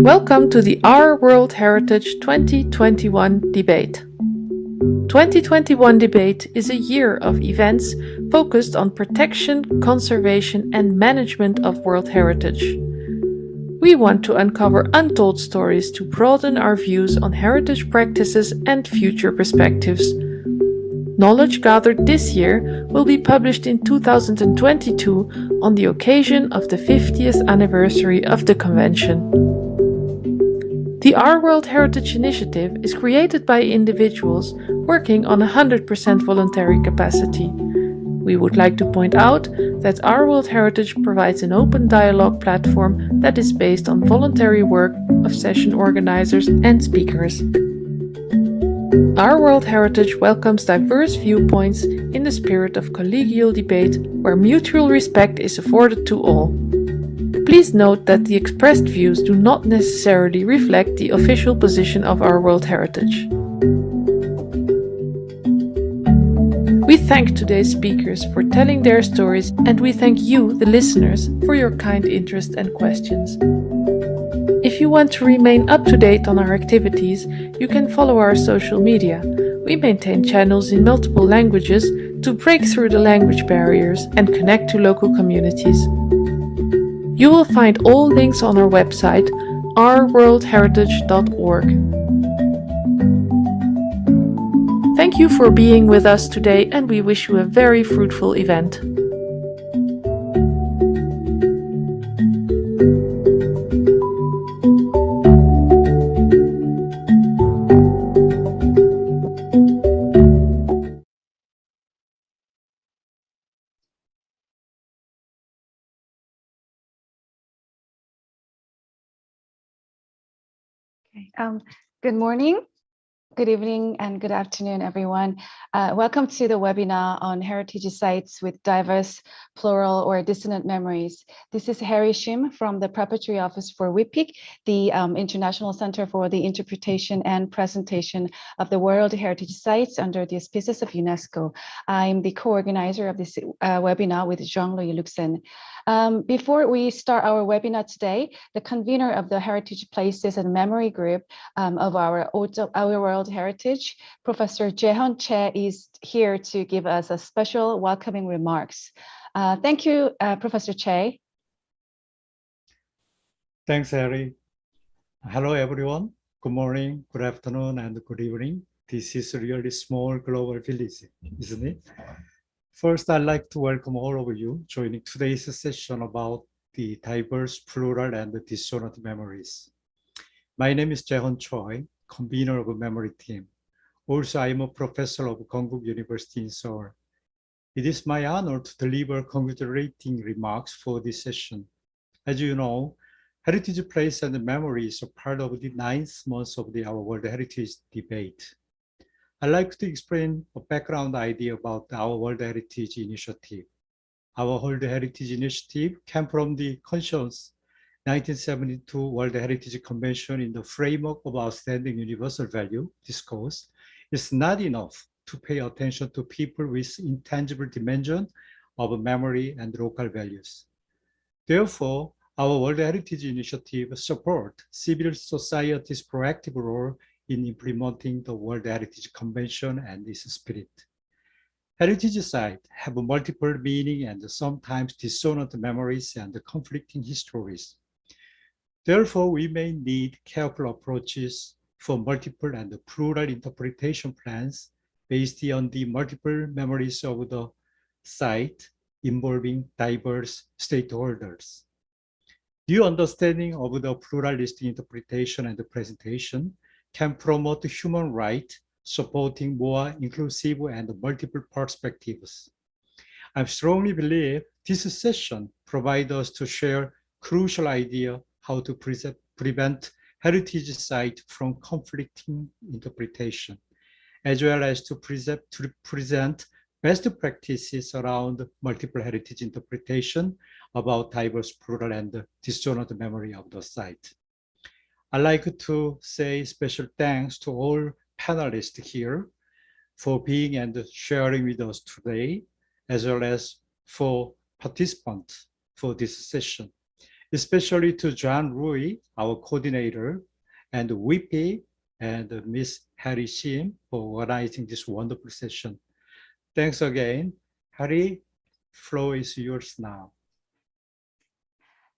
Welcome to the Our World Heritage 2021 debate. 2021 debate is a year of events focused on protection, conservation, and management of World Heritage. We want to uncover untold stories to broaden our views on heritage practices and future perspectives. Knowledge gathered this year will be published in 2022 on the occasion of the 50th anniversary of the Convention. The Our World Heritage Initiative is created by individuals working on 100% voluntary capacity. We would like to point out that Our World Heritage provides an open dialogue platform that is based on voluntary work of session organizers and speakers. Our World Heritage welcomes diverse viewpoints in the spirit of collegial debate where mutual respect is afforded to all. Please note that the expressed views do not necessarily reflect the official position of Our World Heritage. We thank today's speakers for telling their stories, and we thank you, the listeners, for your kind interest and questions. If you want to remain up to date on our activities, you can follow our social media. We maintain channels in multiple languages to break through the language barriers and connect to local communities. You will find all links on our website, ourworldheritage.org. Thank you for being with us today, and we wish you a very fruitful event. Good morning, good evening, and good afternoon, everyone. Welcome to the webinar on heritage sites with diverse, plural, or dissonant memories. This is Harry Shim from the Preparatory Office for WIPIC, the International Center for the Interpretation and Presentation of the World Heritage Sites under the auspices of UNESCO. I'm the co-organizer of this webinar with Jean-Louis Luxen. Before we start our webinar today, the convener of the Heritage Places and Memory Group of our World Heritage, Professor Jae-hyun Choi, is here to give us a special welcoming remarks. Thank you, Professor Choi. Thanks, Harry. Hello, everyone. Good morning, good afternoon, and good evening. This is a really small global village, isn't it? First, I'd like to welcome all of you joining today's session about the diverse, plural, and dissonant memories. My name is Jae-hyun Choi, convener of a memory team. Also, I am a professor of Konkuk University in Seoul. It is my honor to deliver congratulating remarks for this session. As you know, Heritage Place and Memory is a part of the 9th month of our World Heritage debate. I'd like to explain a background idea about our World Heritage Initiative. Our World Heritage Initiative came from the conscious 1972 World Heritage Convention in the framework of outstanding universal value discourse. It's not enough to pay attention to people with intangible dimension of memory and local values. Therefore, our World Heritage Initiative supports civil society's proactive role in implementing the World Heritage Convention and its spirit. Heritage sites have multiple meaning and sometimes dissonant memories and conflicting histories. Therefore, we may need careful approaches for multiple and plural interpretation plans based on the multiple memories of the site involving diverse stakeholders. New understanding of the pluralistic interpretation and presentation can promote human rights, supporting more inclusive and multiple perspectives. I strongly believe this session provides us to share crucial idea how to prevent heritage sites from conflicting interpretation, as well as to present best practices around multiple heritage interpretation about diverse, plural, and dissonant memory of the site. I'd like to say special thanks to all panelists here for being and sharing with us today, as well as for participants for this session. especially to John Rui, our coordinator, and VP and Miss Harry Shim for organizing this wonderful session. Thanks again. Harry, floor is yours now.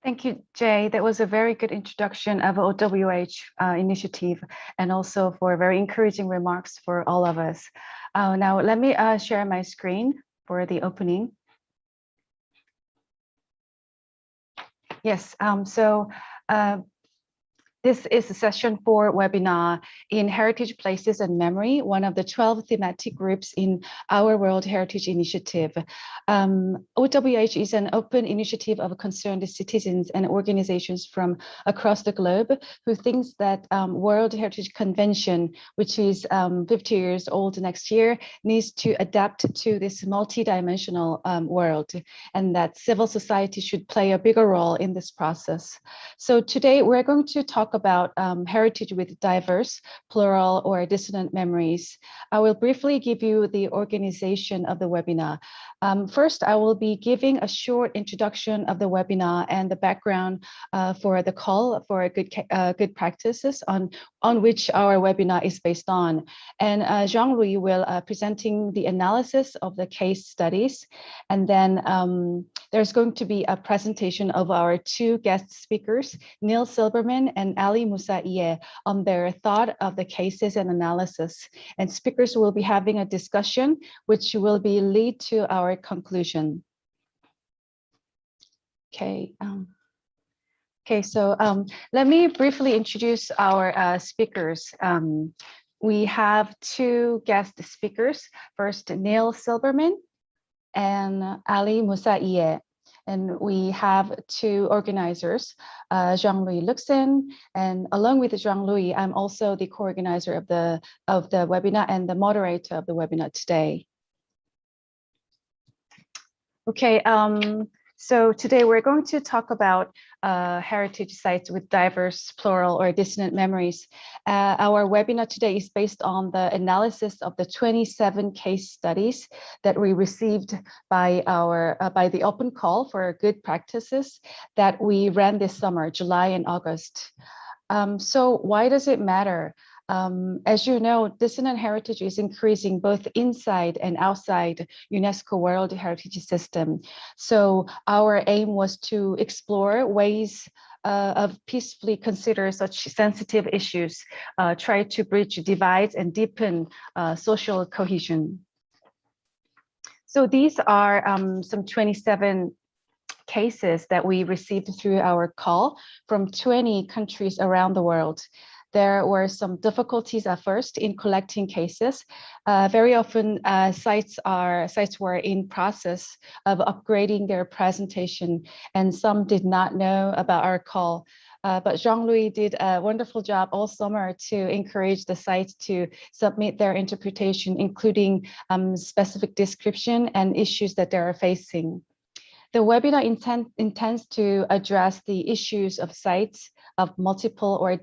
Thank you, Jay. That was a very good introduction of OWH initiative, and also for very encouraging remarks for all of us. Now, let me share my screen for the opening. Yes, this is a session 4 webinar in Heritage Places and Memory, one of the 12 thematic groups in our World Heritage Initiative. OWH is an open initiative of concerned citizens and organizations from across the globe who thinks that World Heritage Convention, which is 50 years old next year, needs to adapt to this multidimensional world, and that civil society should play a bigger role in this process. So today we're going to talk about heritage with diverse, plural, or dissonant memories. I will briefly give you the organization of the webinar. First, I will be giving a short introduction of the webinar and the background for the call for good practices on which our webinar is based on. And Jean-Louis will presenting the analysis of the case studies. And then there's going to be a presentation of our 2 guest speakers, Neil Silberman and Ali Musaieh, on their thought of the cases and analysis. And speakers will be having a discussion, which will be lead to our conclusion. Okay. So let me briefly introduce our speakers. We have 2 guest speakers. First, Neil Silberman and Ali Musaieh. And we have 2 organizers, Jean-Louis Luxen, and along with Jean-Louis, I'm also the co-organizer of the webinar and the moderator of the webinar today. Okay, so today we're going to talk about heritage sites with diverse, plural, or dissonant memories. Our webinar today is based on the analysis of the 27 case studies that we received by the open call for good practices that we ran this summer, July and August. So why does it matter? As you know, dissonant heritage is increasing both inside and outside UNESCO World Heritage System. So our aim was to explore ways of peacefully consider such sensitive issues, try to bridge divides and deepen social cohesion. So these are some 27 cases that we received through our call from 20 countries around the world. There were some difficulties at first in collecting cases. Very often sites were in process of upgrading their presentation, and some did not know about our call. But Jean-Louis did a wonderful job all summer to encourage the sites to submit their interpretation, including specific description and issues that they are facing. The webinar intends to address the issues of sites of multiple or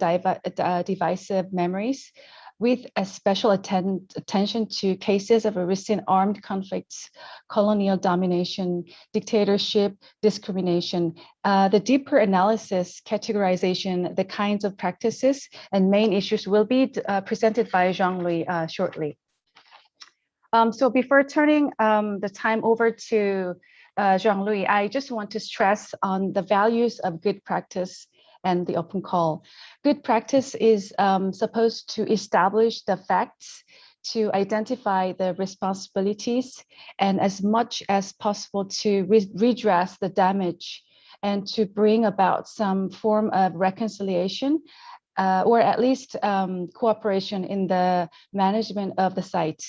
divisive memories, with a special attention to cases of recent armed conflicts, colonial domination, dictatorship, discrimination. The deeper analysis, categorization, the kinds of practices and main issues will be presented by Jean-Louis shortly. So before turning the time over to Jean-Louis, I just want to stress on the values of good practice and the open call. Good practice is supposed to establish the facts, to identify the responsibilities, and as much as possible to redress the damage and to bring about some form of reconciliation or at least cooperation in the management of the site.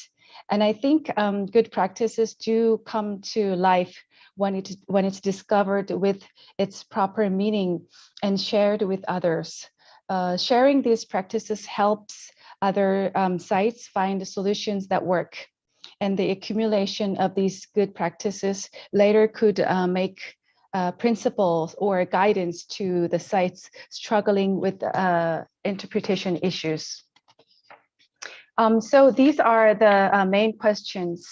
And I think good practices do come to life when it's discovered with its proper meaning and shared with others. Sharing these practices helps other sites find solutions that work. And the accumulation of these good practices later could make principles or guidance to the sites struggling with interpretation issues. So these are the main questions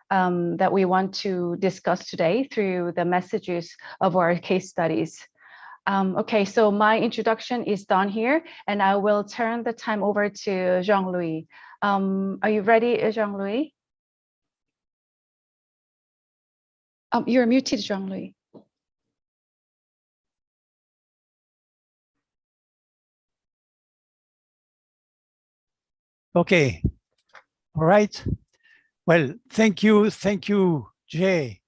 that we want to discuss today through the messages of our case studies. Okay, so my introduction is done here, and I will turn the time over to Jean-Louis. Are you ready, Jean-Louis? You're muted, Jean-Louis. Okay, all right. Well, thank you, Jay,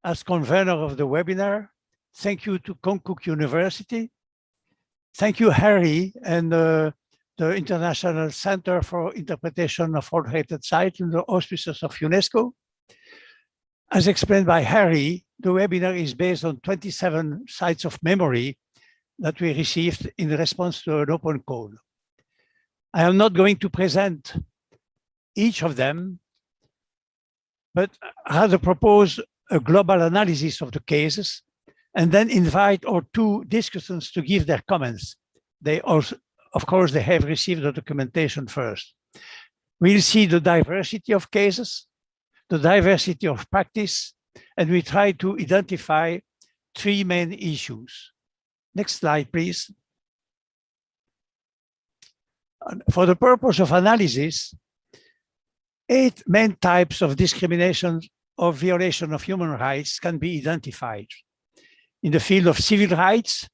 as convener of the webinar. Thank you to Konkuk University. Thank you, Harry, and the International Center for Interpretation of World Heritage Sites in the auspices of UNESCO. As explained by Harry, the webinar is based on 27 sites of memory that we received in response to an open call. I am not going to present each of them, but rather propose a global analysis of the cases and then invite our two discussants to give their comments. They also, of course, they have received the documentation first. We'll see the diversity of cases, the diversity of practice, and we try to identify three main issues. Next slide, please. For the purpose of analysis, 8 main types of discrimination or violation of human rights can be identified. In the field of civil rights,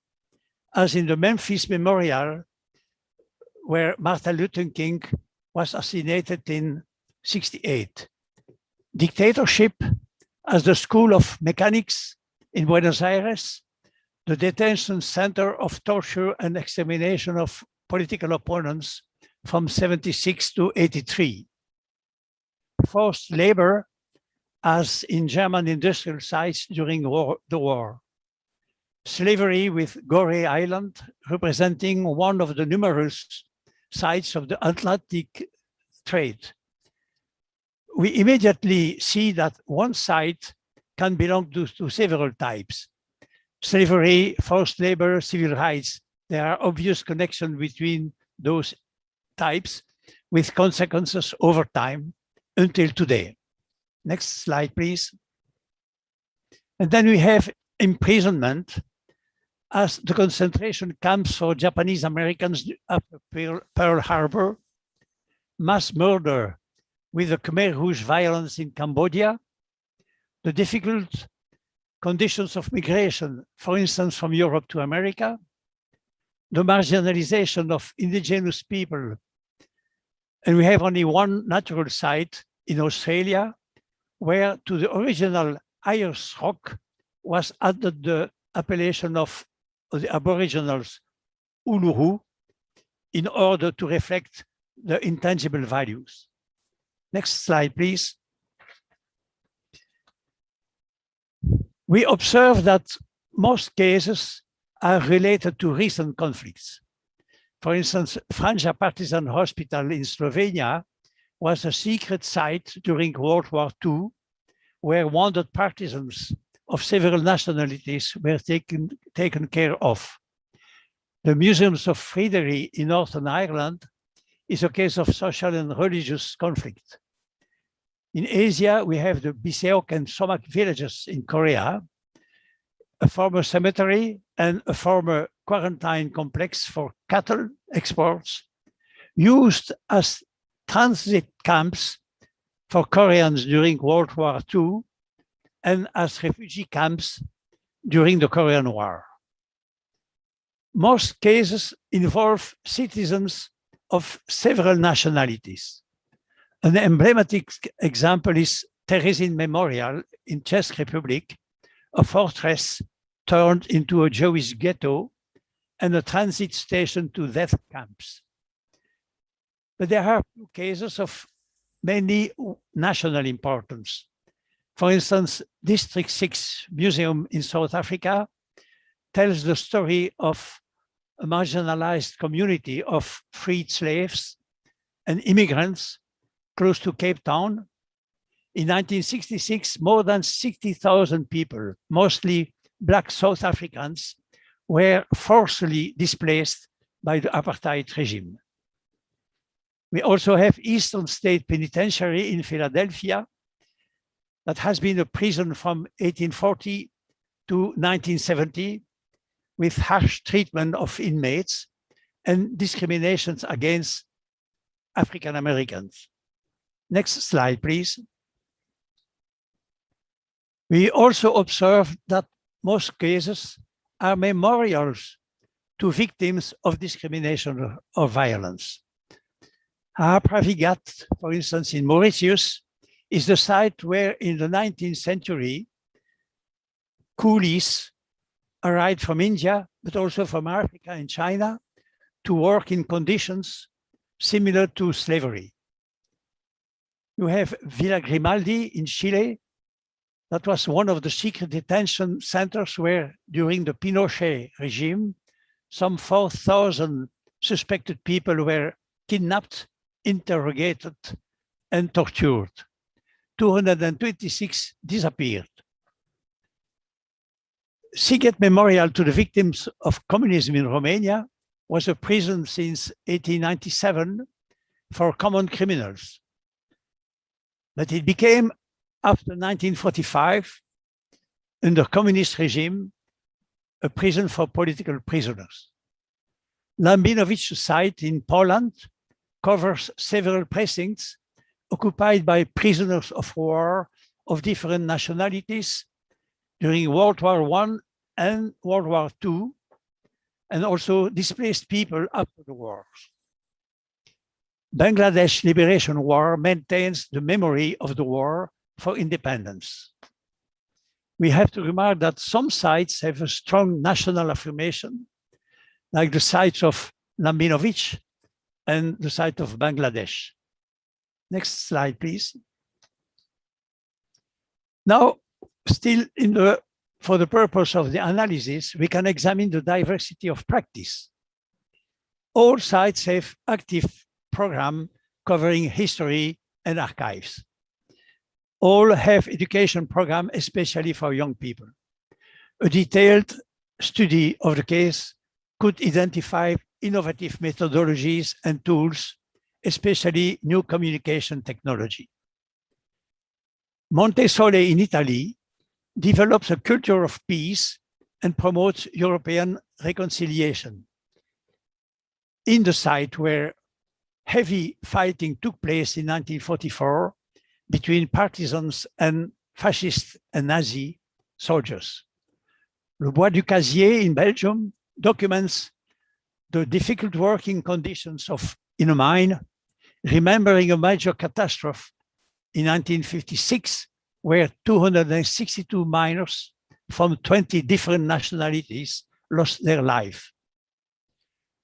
as in the Memphis Memorial, where Martin Luther King was assassinated in '68. Dictatorship, as the School of Mechanics in Buenos Aires, the detention center of torture and extermination of political opponents from '76 to '83. Forced labor, as in German industrial sites during the war. Slavery with Gorée Island, representing one of the numerous sites of the Atlantic trade. We immediately see that one site can belong to several types. Slavery, forced labor, civil rights. There are obvious connections between those types with consequences over time until today. Next slide, please. And then we have imprisonment as the concentration camps for Japanese Americans at Pearl Harbor, mass murder with the Khmer Rouge violence in Cambodia, the difficult conditions of migration, for instance, from Europe to America, the marginalization of indigenous people. And we have only one natural site in Australia, where to the original Ayers Rock was added the appellation of the Aboriginals, Uluru, in order to reflect the intangible values. Next slide, please. We observe that most cases are related to recent conflicts. For instance, Franja Partisan Hospital in Slovenia was a secret site during World War II, where wounded partisans of several nationalities were taken care of. The Museums of Fridery in Northern Ireland is a case of social and religious conflict. In Asia, we have the Biseok and Somak villages in Korea, a former cemetery and a former quarantine complex for cattle exports, used as transit camps for Koreans during World War II and as refugee camps during the Korean War. Most cases involve citizens of several nationalities. An emblematic example is Terezin Memorial in Czech Republic, a fortress turned into a Jewish ghetto and a transit station to death camps. But there are cases of mainly national importance. For instance, District 6 Museum in South Africa tells the story of a marginalized community of freed slaves and immigrants close to Cape Town. In 1966, more than 60,000 people, mostly Black South Africans, were forcibly displaced by the apartheid regime. We also have Eastern State Penitentiary in Philadelphia that has been a prison from 1840 to 1970, with harsh treatment of inmates and discriminations against African Americans. Next slide, please. We also observed that most cases are memorials to victims of discrimination or violence. Pravigat, for instance, in Mauritius, is the site where in the 19th century, coolies arrived from India, but also from Africa and China to work in conditions similar to slavery. You have Villa Grimaldi in Chile. That was one of the secret detention centers where, during the Pinochet regime, some 4,000 suspected people were kidnapped, interrogated, and tortured. 226 disappeared. Sighet Memorial to the victims of communism in Romania was a prison since 1897 for common criminals. But it became, after 1945, under communist regime, a prison for political prisoners. Lambinowicz site in Poland covers several precincts occupied by prisoners of war of different nationalities during World War I and World War II, and also displaced people after the wars. Bangladesh Liberation War maintains the memory of the war for independence. We have to remark that some sites have a strong national affirmation, like the sites of Lambinowicz and the site of Bangladesh. Next slide, please. Now, still for the purpose of the analysis, we can examine the diversity of practice. All sites have active program covering history and archives. All have education program, especially for young people. A detailed study of the case could identify innovative methodologies and tools, especially new communication technology. Montesole in Italy develops a culture of peace and promotes European reconciliation. In the site where heavy fighting took place in 1944 between partisans and fascist and Nazi soldiers. Le Bois du Casier in Belgium documents the difficult working conditions in a mine, remembering a major catastrophe in 1956, where 262 miners from 20 different nationalities lost their life.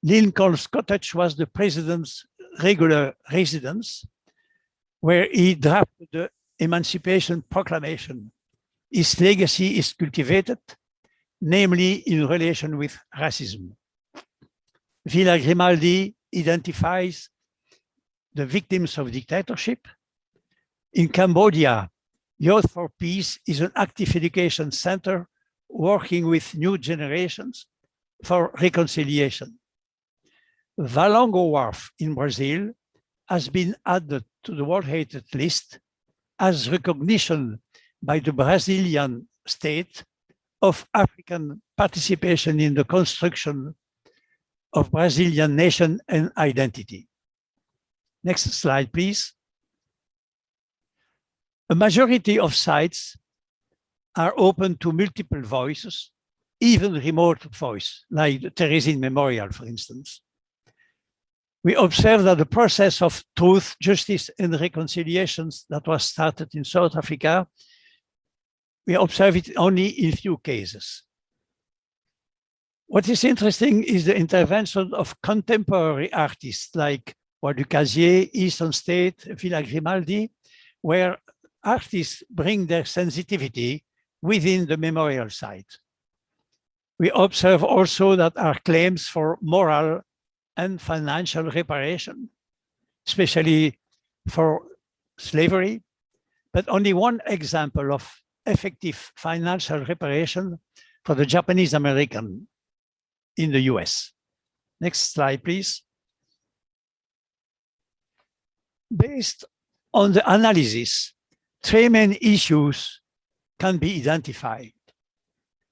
Lincoln's cottage was the president's regular residence, where he drafted the Emancipation Proclamation. His legacy is cultivated, namely in relation with racism. Villa Grimaldi identifies the victims of dictatorship. In Cambodia, Youth for Peace is an active education center working with new generations for reconciliation. Valongo Wharf in Brazil has been added to the World Heritage List as recognition by the Brazilian state of African participation in the construction of Brazilian nation and identity. Next slide, please. A majority of sites are open to multiple voices, even remote voice, like the Theresin Memorial, for instance. We observe that the process of truth, justice, and reconciliations that was started in South Africa, we observe it only in few cases. What is interesting is the intervention of contemporary artists like Bois du Casier, Eastern State, Villa Grimaldi, where artists bring their sensitivity within the memorial site. We observe also that our claims for moral and financial reparation, especially for slavery, but only one example of effective financial reparation for the Japanese American in the US. Next slide, please. Based on the analysis, three main issues can be identified.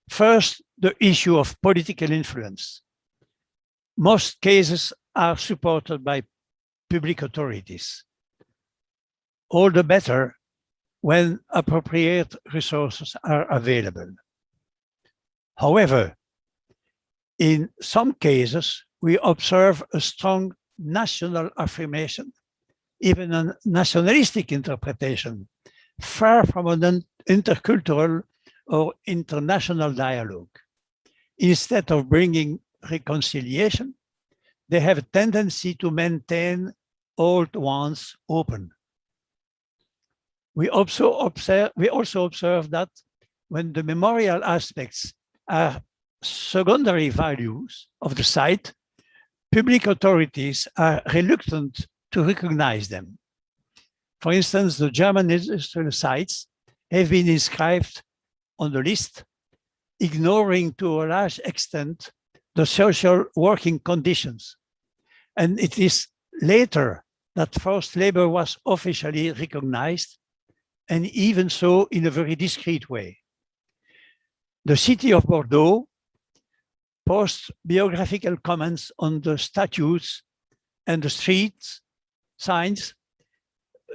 First, the issue of political influence. Most cases are supported by public authorities. All the better when appropriate resources are available. However, in some cases, we observe a strong national affirmation, even a nationalistic interpretation, far from an intercultural or international dialogue. Instead of bringing reconciliation, they have a tendency to maintain old ones open. We also observe that when the memorial aspects are secondary values of the site, public authorities are reluctant to recognize them. For instance, the German industrial sites have been inscribed on the list, ignoring to a large extent the social working conditions. And it is later that forced labor was officially recognized, and even so in a very discreet way. The city of Bordeaux posts biographical comments on the statues and the street signs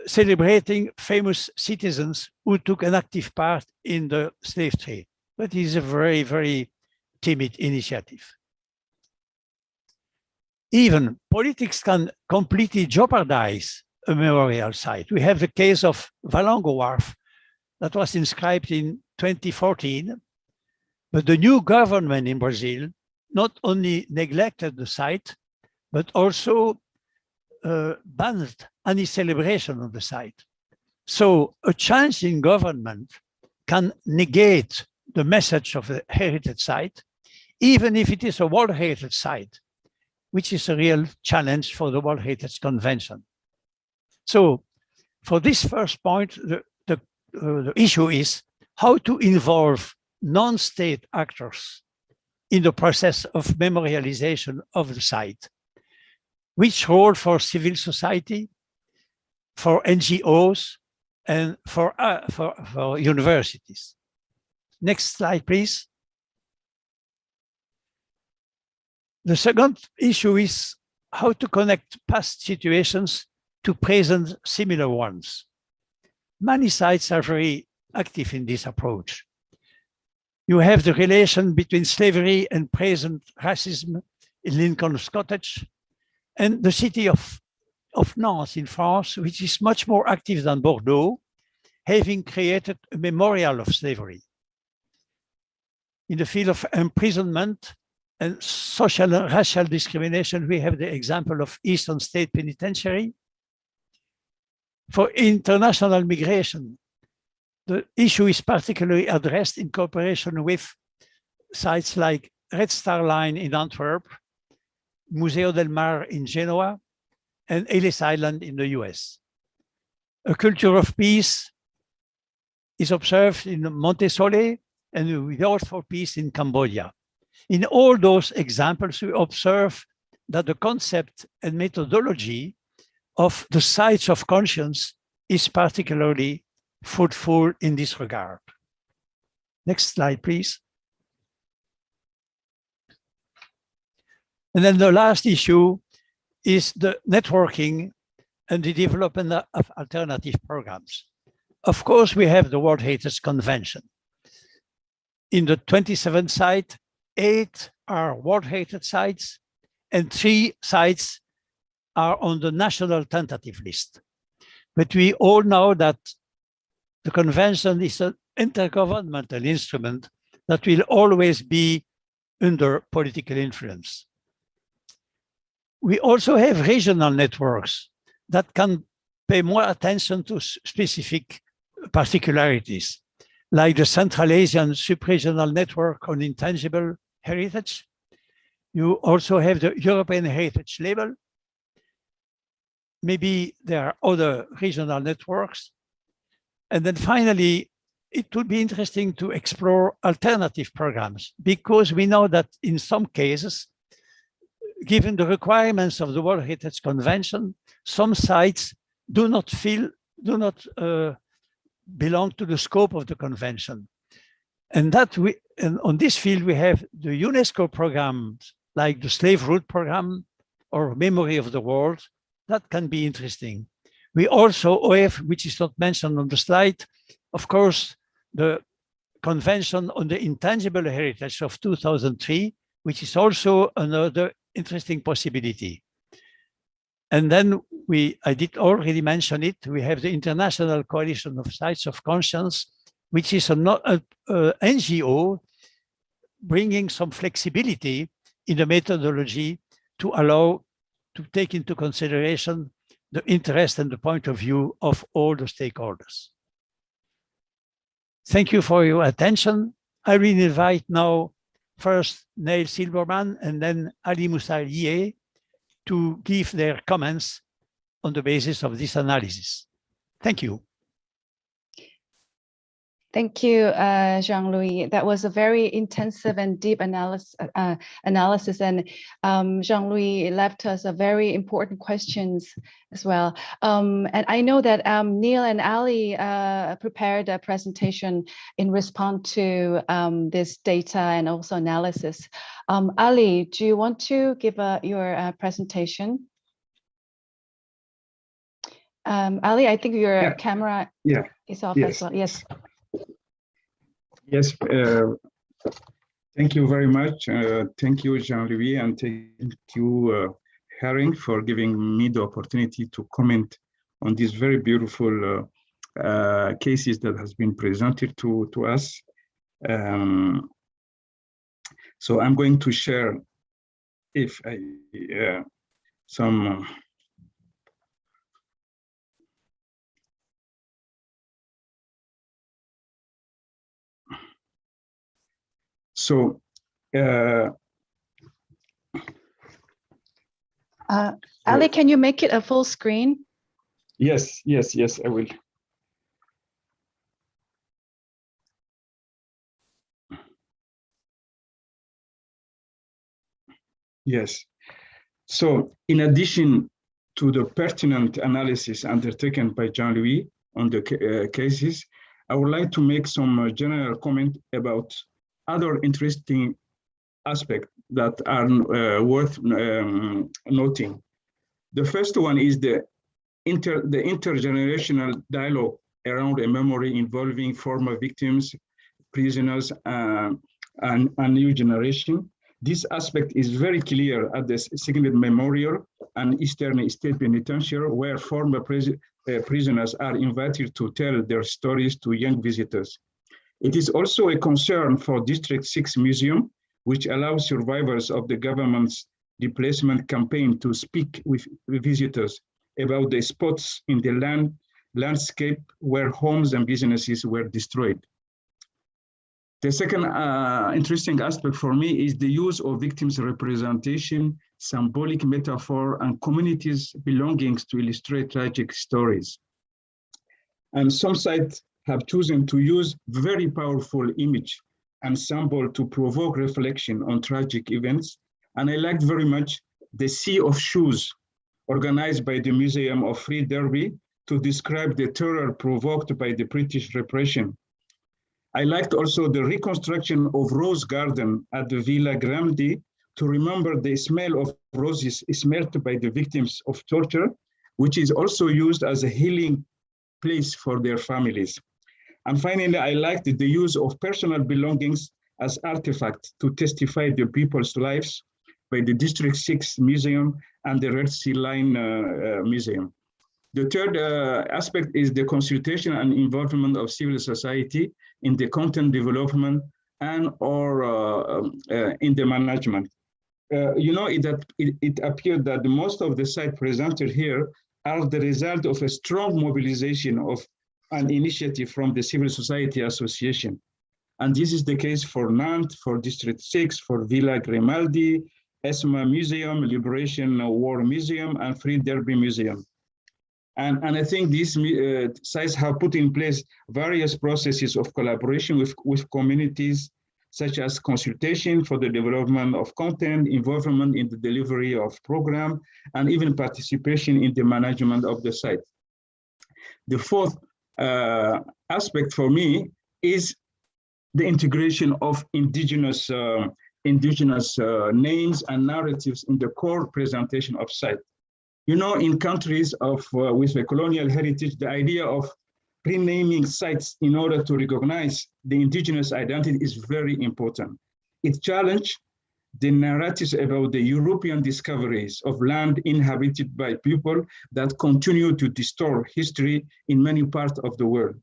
celebrating famous citizens who took an active part in the slave trade. But it is a very, very timid initiative. Even politics can completely jeopardize a memorial site. We have the case of Valongo Wharf that was inscribed in 2014, but the new government in Brazil not only neglected the site, but also banned any celebration of the site. So a change in government can negate the message of the heritage site, even if it is a World Heritage Site, which is a real challenge for the World Heritage Convention. So for this first point, the issue is how to involve non-state actors in the process of memorialization of the site. Which role for civil society, for NGOs, and for universities. Next slide, please. The second issue is how to connect past situations to present similar ones. Many sites are very active in this approach. You have the relation between slavery and present racism in Lincoln's Cottage, and the city of Nantes in France, which is much more active than Bordeaux, having created a memorial of slavery. In the field of imprisonment and social and racial discrimination, we have the example of Eastern State Penitentiary. For international migration, the issue is particularly addressed in cooperation with sites like Red Star Line in Antwerp, Museo del Mar in Genoa, and Ellis Island in the US. A culture of peace is observed in Montesole and Without for Peace in Cambodia. In all those examples, we observe that the concept and methodology of the sites of conscience is particularly fruitful in this regard. Next slide, please. And then the last issue is the networking and the development of alternative programs. Of course, we have the World Heritage Convention. In the 27 sites, 8 are World Heritage sites and 3 sites are on the national tentative list. But we all know that the convention is an intergovernmental instrument that will always be under political influence. We also have regional networks that can pay more attention to specific particularities, like the Central Asian Subregional Network on Intangible Heritage. You also have the European Heritage Label. Maybe there are other regional networks. And then finally, it would be interesting to explore alternative programs, because we know that in some cases, given the requirements of the World Heritage Convention, some sites do not belong to the scope of the convention. And that And on this field, we have the UNESCO programs like the Slave Route Program or Memory of the World. That can be interesting. We also have, which is not mentioned on the slide, of course, the Convention on the Intangible Heritage of 2003, which is also another interesting possibility. And then I did already mention it, we have the International Coalition of Sites of Conscience, which is an NGO bringing some flexibility in the methodology to allow to take into consideration the interest and the point of view of all the stakeholders. Thank you for your attention. I will invite now first Neil Silberman and then Ali Moussalieh to give their comments on the basis of this analysis. Thank you. Thank you, Jean-Louis. That was a very intensive and deep analysis, and Jean-Louis left us a very important questions as well. And I know that Neil and Ali prepared a presentation in response to this data and also analysis. Ali, do you want to give your presentation? Ali, I think your camera is off as well. Yes. Yes, thank you very much. Thank you, Jean-Louis, and thank you, Herring, for giving me the opportunity to comment on these very beautiful cases that has been presented to us. So I'm going to share, if I, some. So, Ali, can you make it a full screen? Yes, I will. Yes. So, in addition to the pertinent analysis undertaken by Jean-Louis on the cases, I would like to make some general comment about other interesting aspects that are worth noting. The first one is the intergenerational dialogue around a memory involving former victims, prisoners, and new generation. This aspect is very clear at the Signet Memorial and Eastern State Penitentiary, where former prisoners are invited to tell their stories to young visitors. It is also a concern for District 6 Museum, which allows survivors of the government's displacement campaign to speak with visitors about the spots in the landscape where homes and businesses were destroyed. The second interesting aspect for me is the use of victims' representation, symbolic metaphor, and communities' belongings to illustrate tragic stories. And some sites have chosen to use very powerful image and symbol to provoke reflection on tragic events. And I liked very much the Sea of Shoes organized by the Museum of Free Derby to describe the terror provoked by the British repression. I liked also the reconstruction of Rose Garden at the Villa Gramdi to remember the smell of roses smelled by the victims of torture, which is also used as a healing place for their families. And finally, I liked the use of personal belongings as artifacts to testify the people's lives by the District 6 Museum and the Red Sea Line Museum. The third aspect is the consultation and involvement of civil society in the content development and or in the management. It appeared that most of the sites presented here are the result of a strong mobilization of an initiative from the Civil Society Association. And this is the case for Nantes, for District 6, for Villa Grimaldi, ESMA Museum, Liberation War Museum, and Free Derby Museum. And I think these sites have put in place various processes of collaboration with communities, such as consultation for the development of content, involvement in the delivery of program, and even participation in the management of the site. The fourth aspect for me is the integration of indigenous names and narratives in the core presentation of site. You know, in countries with a colonial heritage, the idea of renaming sites in order to recognize the indigenous identity is very important. It challenged the narratives about the European discoveries of land inhabited by people that continue to distort history in many parts of the world.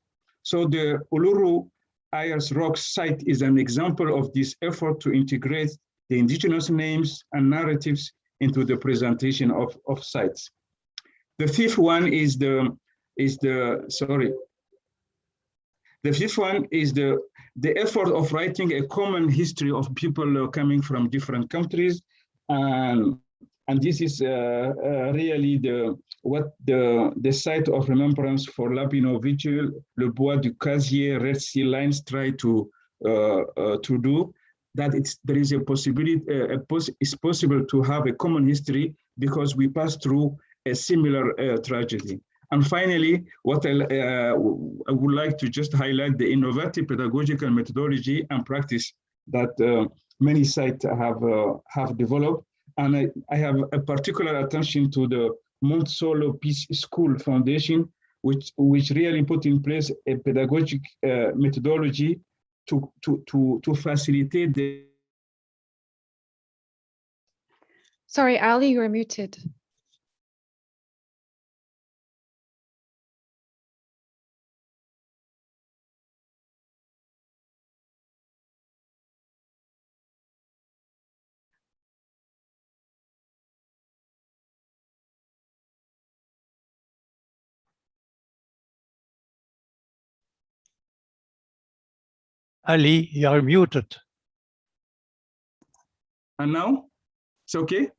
So the Uluru Ayers Rocks site is an example of this effort to integrate the indigenous names and narratives into the presentation of sites. The fifth one is the effort of writing a common history of people coming from different countries, and this is really what the site of remembrance for Lapino Vigil, Le Bois du Casier, Red Sea Lines try to do. That there is a possibility, it's possible to have a common history because we pass through a similar tragedy. And finally, what I would like to just highlight the innovative pedagogical methodology and practice that many sites have developed. And I have a particular attention to the Mont Solo Peace School Foundation, which really put in place a pedagogic methodology to facilitate the. Sorry, Ali, you're muted. Ali, you are muted. And now, it's okay?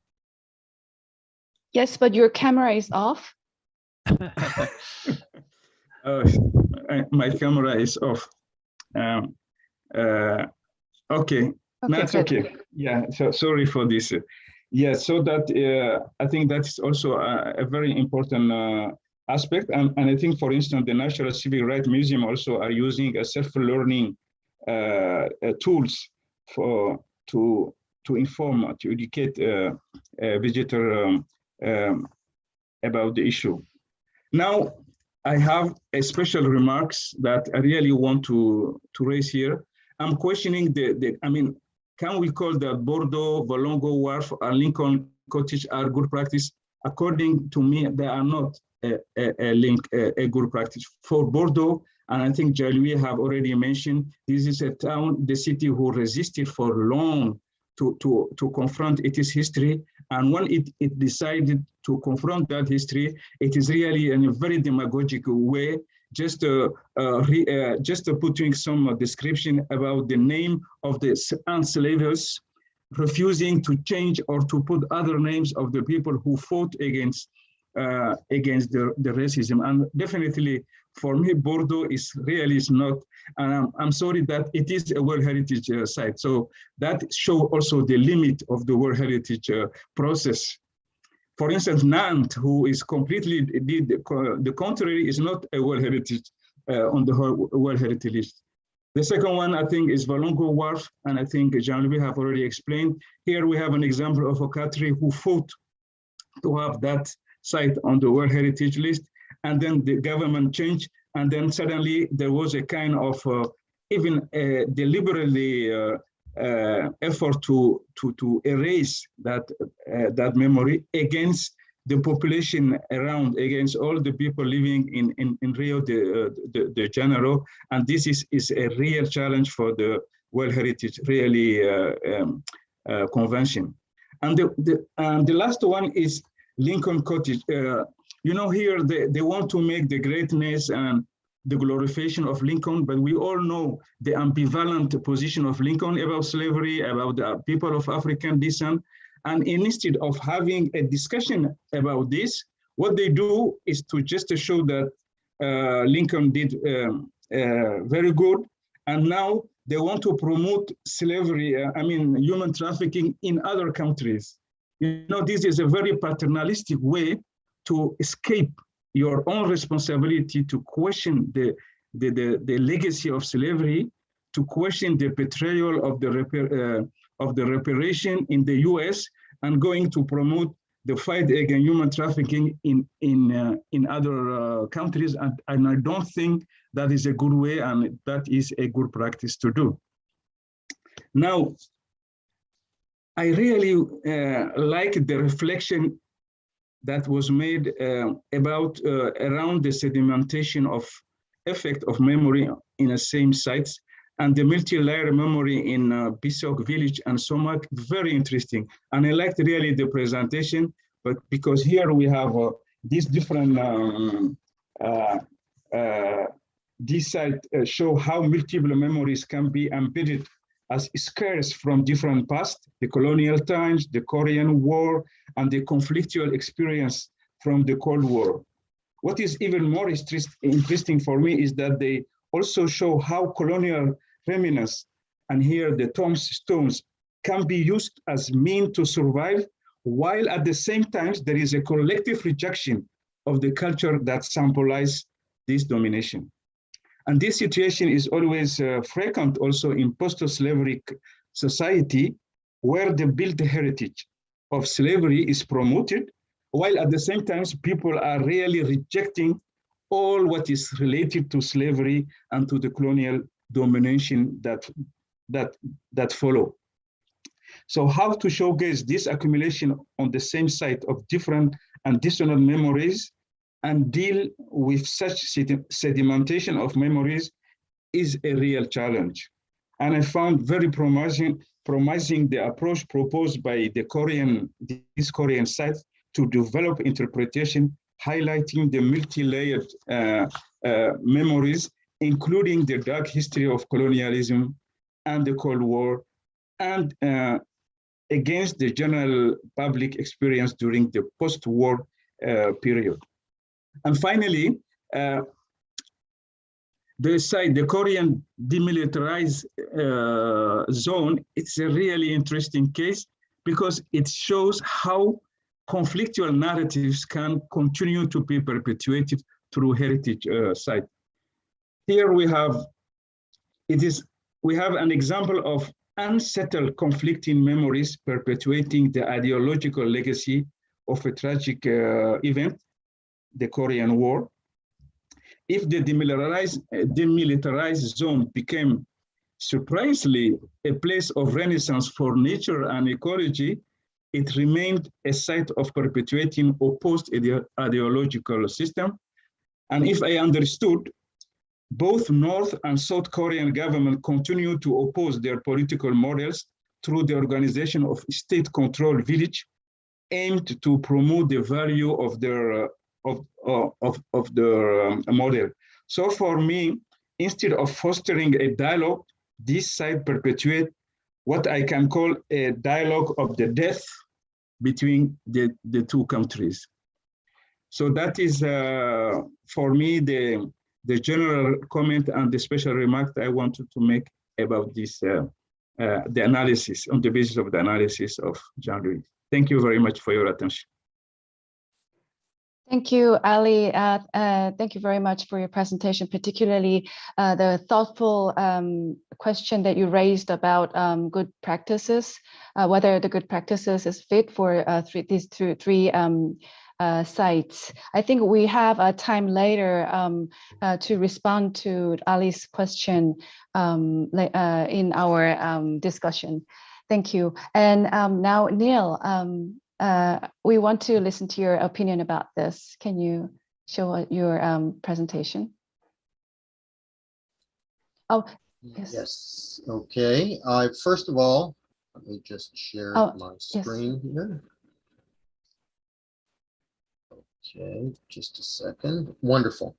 Yes, but your camera is off. My camera is off. Okay, that's okay. Yeah, so sorry for this. Yeah, so that I think that's also a very important aspect. And I think, for instance, the National Civil Rights Museum also are using a self-learning tools to inform, to educate visitor about the issue. Now, I have a special remarks that I really want to raise here. I'm questioning I mean, can we call the Bordeaux, Volongo Wharf, and Lincoln Cottage are good practice? According to me, they are not a good practice. For Bordeaux, and I think Jalui have already mentioned, this is a town, the city who resisted for long to confront its history. And when it decided to confront that history, it is really in a very demagogic way, just putting some description about the name of the enslavers, refusing to change or to put other names of the people who fought against the racism. And definitely, for me, Bordeaux is not, and I'm sorry that it is a World Heritage site. So that shows also the limit of the World Heritage process. For instance, Nantes, who is completely the contrary, is not a World Heritage on the World Heritage list. The second one, I think, is Volongo Wharf, and I think Jean-Louis have already explained. Here we have an example of a country who fought to have that site on the World Heritage list, and then the government changed, and then suddenly there was a kind of even deliberately effort to erase that memory against the population around, against all the people living in Rio de Janeiro, and this is a real challenge for the World Heritage Convention. And the last one is Lincoln Cottage. You know, here they want to make the greatness and the glorification of Lincoln, but we all know the ambivalent position of Lincoln about slavery, about the people of African descent. And instead of having a discussion about this, what they do is to just show that Lincoln did very good. And now they want to promote slavery, human trafficking in other countries. You know, this is a very paternalistic way to escape your own responsibility to question the legacy of slavery, to question the betrayal of the reparation in the US and going to promote the fight against human trafficking in other countries. And I don't think that is a good way, and that is a good practice to do. Now, I really like the reflection that was made about around the sedimentation of effect of memory in the same sites and the multi-layer memory in Bisok village and so much. Very interesting. And I liked really the presentation, but because here we have these different, this site show how multiple memories can be embedded as scars from different past, the colonial times, the Korean War, and the conflictual experience from the Cold War. What is even more interesting for me is that they also show how colonial remnants, and here the tombstones, can be used as means to survive, while at the same time there is a collective rejection of the culture that symbolizes this domination. And this situation is always frequent also in post-slavery society, where the built heritage of slavery is promoted, while at the same time people are really rejecting all what is related to slavery and to the colonial domination that follow. So how to showcase this accumulation on the same site of different and dissonant memories and deal with such sedimentation of memories is a real challenge. And I found very promising the approach proposed by this Korean site to develop interpretation, highlighting the multi-layered memories, including the dark history of colonialism and the Cold War, and against the general public experience during the post-war period. And finally, the Korean demilitarized zone, it's a really interesting case because it shows how conflictual narratives can continue to be perpetuated through heritage site. Here we have an example of unsettled conflicting memories perpetuating the ideological legacy of a tragic event, the Korean War. If the demilitarized zone became surprisingly a place of renaissance for nature and ecology, it remained a site of perpetuating opposed ideological system. And if I understood, both North and South Korean government continue to oppose their political models through the organization of state-controlled village aimed to promote the value of their model. So for me, instead of fostering a dialogue, this site perpetuate what I can call a dialogue of the death between the two countries. So that is, for me, the general comment and the special remark that I wanted to make about this, the analysis, on the basis of the analysis of Jean-Louis. Thank you very much for your attention. Thank you, Ali. Thank you very much for your presentation, particularly the thoughtful question that you raised about good practices, whether the good practices is fit for these three sites. I think we have time later to respond to Ali's question in our discussion. Thank you. And now, Neil, we want to listen to your opinion about this. Can you show your presentation? Oh, yes. Yes. Okay. First of all, let me just share my screen here. Okay, just a second. Wonderful.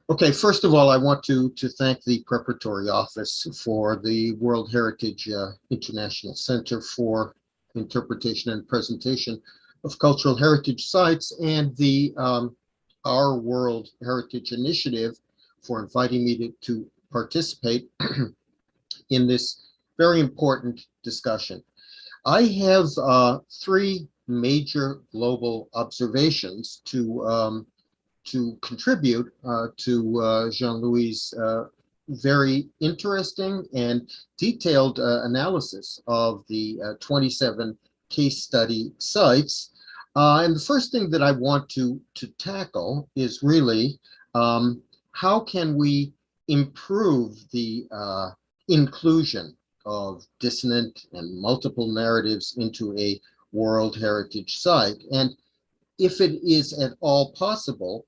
Okay, first of all, I want to thank the Preparatory Office for the World Heritage International Center for Interpretation and Presentation of Cultural Heritage Sites and the Our World Heritage Initiative for inviting me to participate in this very important discussion. I have three major global observations to contribute to Jean-Louis' very interesting and detailed analysis of the 27 case study sites. And the first thing that I want to tackle is really how can we improve the inclusion of dissonant and multiple narratives into a World Heritage Site? And if it is at all possible,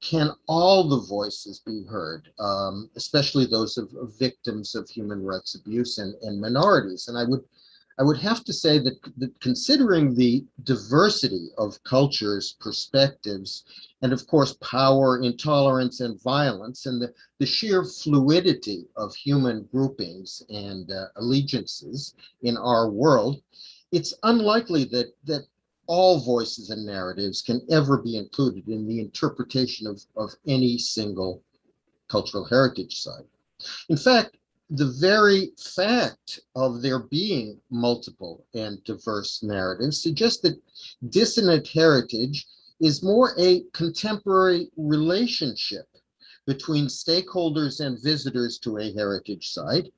can all the voices be heard, especially those of victims of human rights abuse and minorities? And I would have to say that considering the diversity of cultures, perspectives, and of course, power, intolerance, and violence, and the sheer fluidity of human groupings and allegiances in our world, it's unlikely that all voices and narratives can ever be included in the interpretation of any single cultural heritage site. In fact, the very fact of there being multiple and diverse narratives suggests that dissonant heritage is more a contemporary relationship between stakeholders and visitors to a heritage site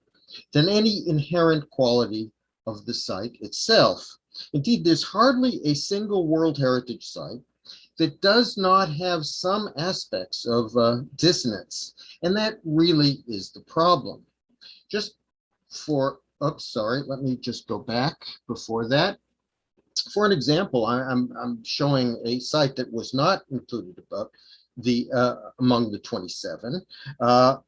than any inherent quality of the site itself. Indeed, there's hardly a single World Heritage Site that does not have some aspects of dissonance, and that really is the problem. Just for, oops, sorry, let me just go back before that. For an example, I'm showing a site that was not included above among the 27.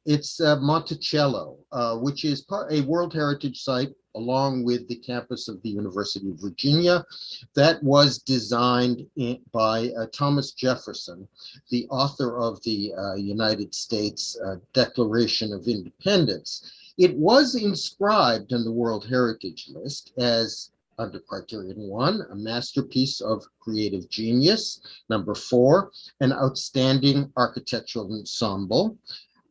It's Monticello, which is a World Heritage Site along with the campus of the University of Virginia, that was designed by Thomas Jefferson, the author of the United States Declaration of Independence. It was inscribed in the World Heritage List as, under criterion 1, a masterpiece of creative genius. Number 4, an outstanding architectural ensemble.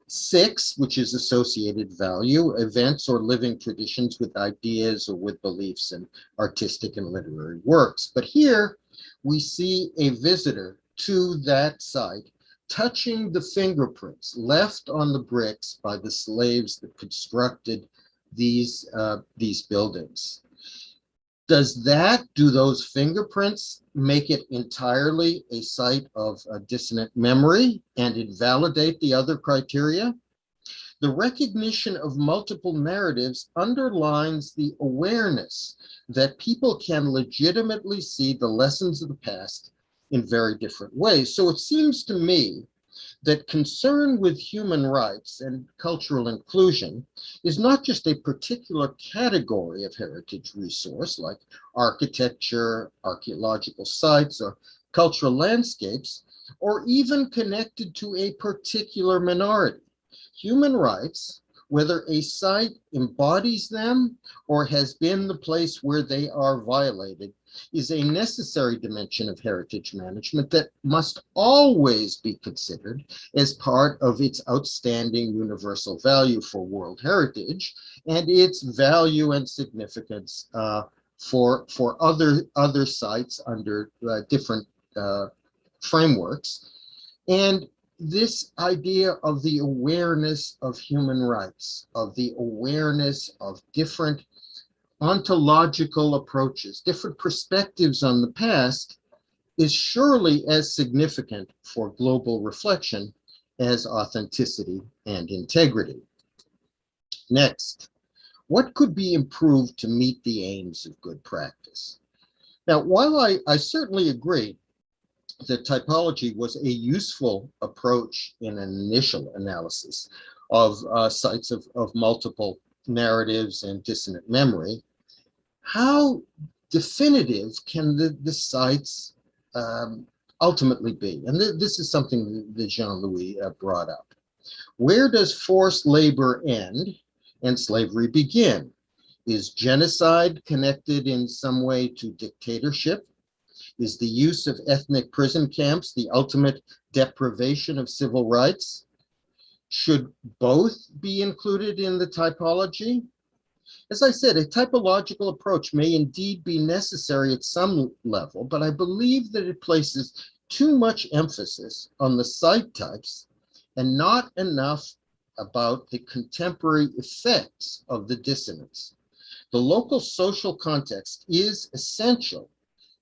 6, which is associated value, events or living traditions with ideas or with beliefs in artistic and literary works. But here we see a visitor to that site touching the fingerprints left on the bricks by the slaves that constructed these buildings. Do those fingerprints make it entirely a site of dissonant memory and invalidate the other criteria? The recognition of multiple narratives underlines the awareness that people can legitimately see the lessons of the past in very different ways. So it seems to me that concern with human rights and cultural inclusion is not just a particular category of heritage resource like architecture, archaeological sites, or cultural landscapes, or even connected to a particular minority. Human rights, whether a site embodies them or has been the place where they are violated, is a necessary dimension of heritage management that must always be considered as part of its outstanding universal value for World Heritage and its value and significance for other sites under different frameworks. And this idea of the awareness of human rights, of the awareness of different ontological approaches, different perspectives on the past, is surely as significant for global reflection as authenticity and integrity. Next, what could be improved to meet the aims of good practice? Now, while I certainly agree that typology was a useful approach in an initial analysis of sites of multiple narratives and dissonant memory, how definitive can the sites ultimately be? And this is something that Jean-Louis brought up. Where does forced labor end and slavery begin? Is genocide connected in some way to dictatorship? Is the use of ethnic prison camps the ultimate deprivation of civil rights? Should both be included in the typology? As I said, a typological approach may indeed be necessary at some level, but I believe that it places too much emphasis on the site types and not enough about the contemporary effects of the dissonance. The local social context is essential,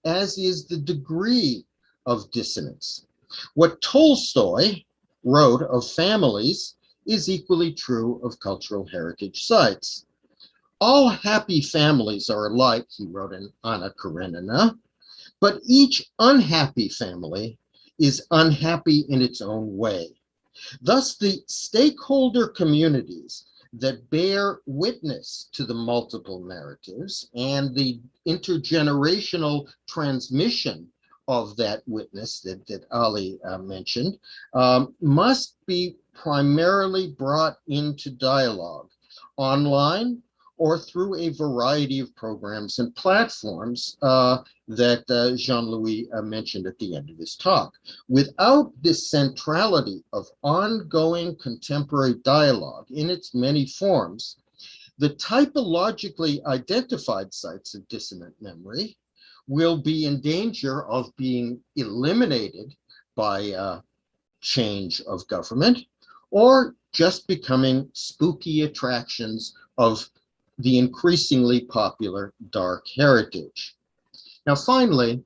as is the degree of dissonance. What Tolstoy wrote of families is equally true of cultural heritage sites. All happy families are alike, he wrote in Anna Karenina, but each unhappy family is unhappy in its own way. Thus, the stakeholder communities that bear witness to the multiple narratives and the intergenerational transmission of that witness that Ali mentioned must be primarily brought into dialogue online or through a variety of programs and platforms that Jean-Louis mentioned at the end of his talk. Without this centrality of ongoing contemporary dialogue in its many forms, the typologically identified sites of dissonant memory will be in danger of being eliminated by change of government or just becoming spooky attractions of the increasingly popular dark heritage. Now, finally,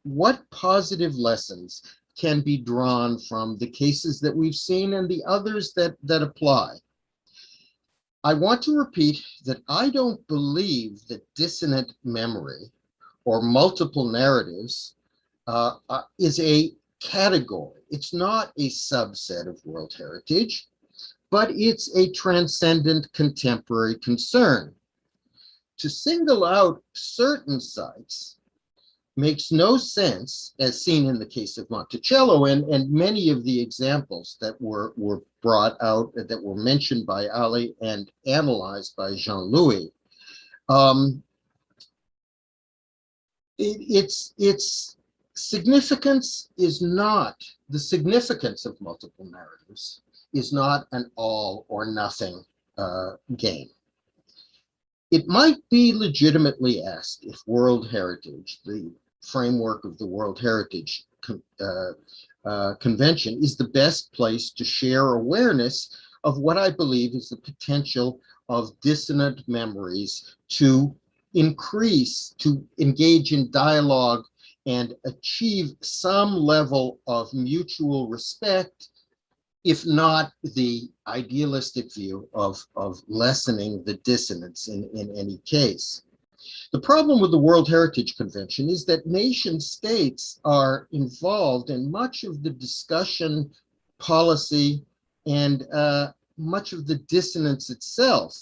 what positive lessons can be drawn from the cases that we've seen and the others that apply? I want to repeat that I don't believe that dissonant memory or multiple narratives is a category. It's not a subset of World Heritage, but it's a transcendent contemporary concern. To single out certain sites makes no sense, as seen in the case of Monticello and many of the examples that were brought out, that were mentioned by Ali and analyzed by Jean-Louis. Its significance is not, the significance of multiple narratives is not an all or nothing game. It might be legitimately asked if World Heritage, the framework of the World Heritage Convention, is the best place to share awareness of what I believe is the potential of dissonant memories to increase, to engage in dialogue and achieve some level of mutual respect, if not the idealistic view of lessening the dissonance in any case. The problem with the World Heritage Convention is that nation states are involved in much of the discussion, policy, and much of the dissonance itself.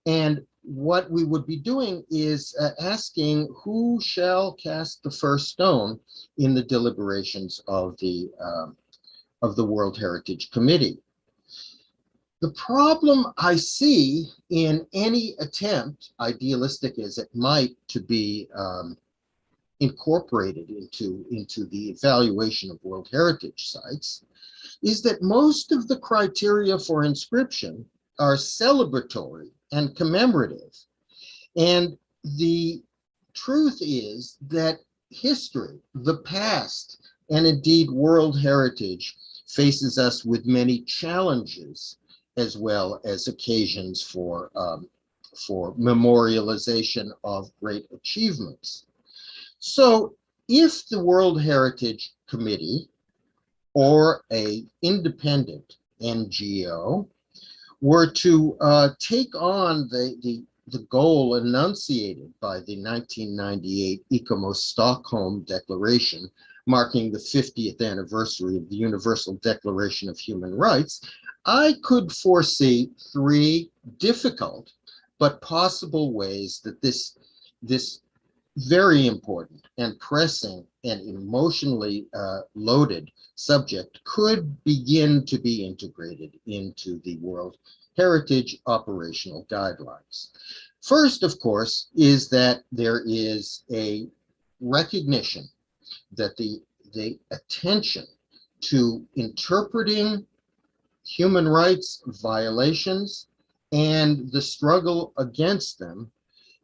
And what we would be doing is asking who shall cast the first stone in the deliberations of the World Heritage Committee. The problem I see in any attempt, idealistic as it might, to be incorporated into the evaluation of World Heritage sites is that most of the criteria for inscription are celebratory and commemorative. And the truth is that history, the past, and indeed World Heritage faces us with many challenges as well as occasions for memorialization of great achievements. So if the World Heritage Committee or an independent NGO were to take on the goal enunciated by the 1998 ICOMOS Stockholm Declaration, marking the 50th anniversary of the Universal Declaration of Human Rights, I could foresee three difficult but possible ways that this very important and pressing and emotionally loaded subject could begin to be integrated into the World Heritage operational guidelines. First, of course, is that there is a recognition that the attention to interpreting human rights violations and the struggle against them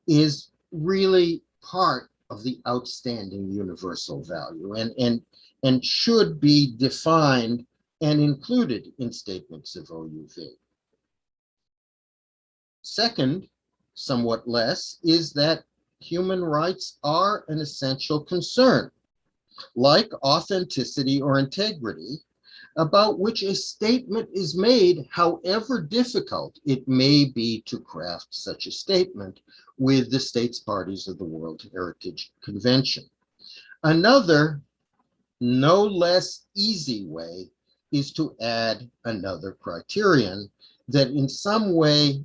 is really part of the outstanding universal value and should be defined and included in statements of OUV. Second, somewhat less, is that human rights are an essential concern, like authenticity or integrity, about which a statement is made, however difficult it may be to craft such a statement with the states parties of the World Heritage Convention. Another, no less easy way is to add another criterion that in some way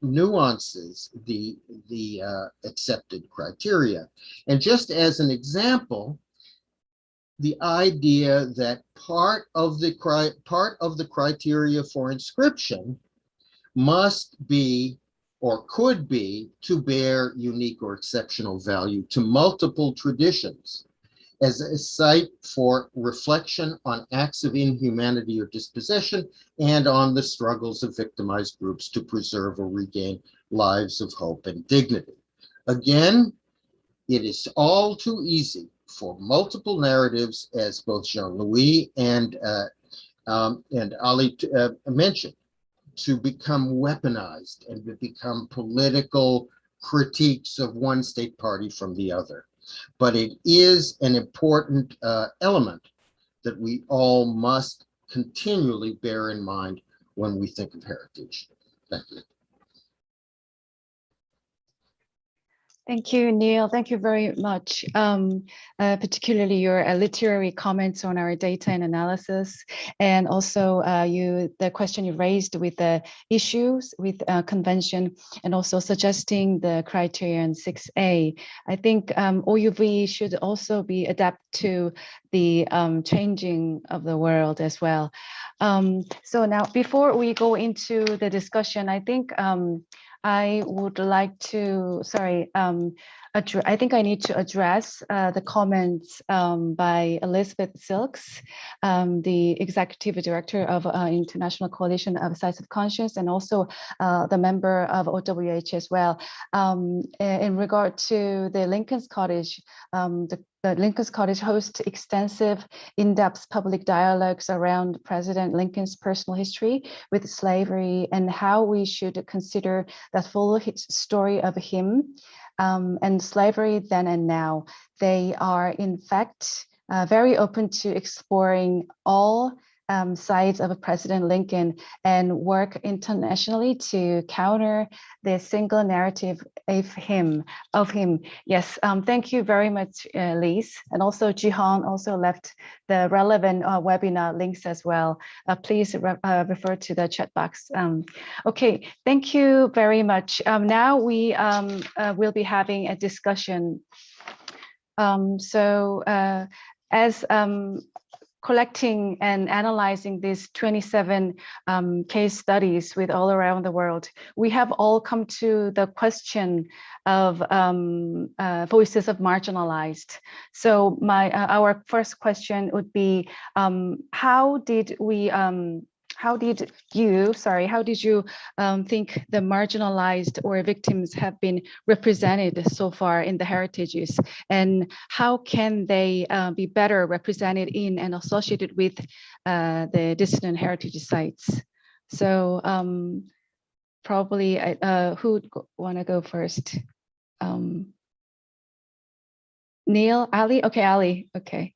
nuances the accepted criteria. And just as an example, the idea that part of the criteria for inscription must be or could be to bear unique or exceptional value to multiple traditions as a site for reflection on acts of inhumanity or dispossession and on the struggles of victimized groups to preserve or regain lives of hope and dignity. Again, it is all too easy for multiple narratives, as both Jean-Louis and Ali mentioned, to become weaponized and to become political critiques of one state party from the other. But it is an important element that we all must continually bear in mind when we think of heritage. Thank you. Thank you, Neil. Thank you very much. Particularly your literary comments on our data and analysis, and also the question you raised with the issues with convention, and also suggesting the criterion 6A. I think OUV should also be adapted to the changing of the world as well. So now, before we go into the discussion, I think I would like to, I think I need to address the comments by Elizabeth Silks, the Executive Director of International Coalition of Sites of Conscience, and also the member of OWH as well. In regard to the Lincoln's Cottage, the Lincoln's Cottage hosts extensive, in-depth public dialogues around President Lincoln's personal history with slavery and how we should consider the full story of him and slavery then and now. They are, in fact, very open to exploring all sides of President Lincoln and work internationally to counter the single narrative of him. Yes, thank you very much, Lise. And also Jihan also left the relevant webinar links as well. Please refer to the chat box. Okay, thank you very much. Now we will be having a discussion. As collecting and analyzing these 27 case studies with all around the world, we have all come to the question of voices of marginalized. So our first question would be, how did you think the marginalized or victims have been represented so far in the heritages, and how can they be better represented in and associated with the dissonant heritage sites? So probably who would want to go first? Neil, Ali? Okay, Ali, okay.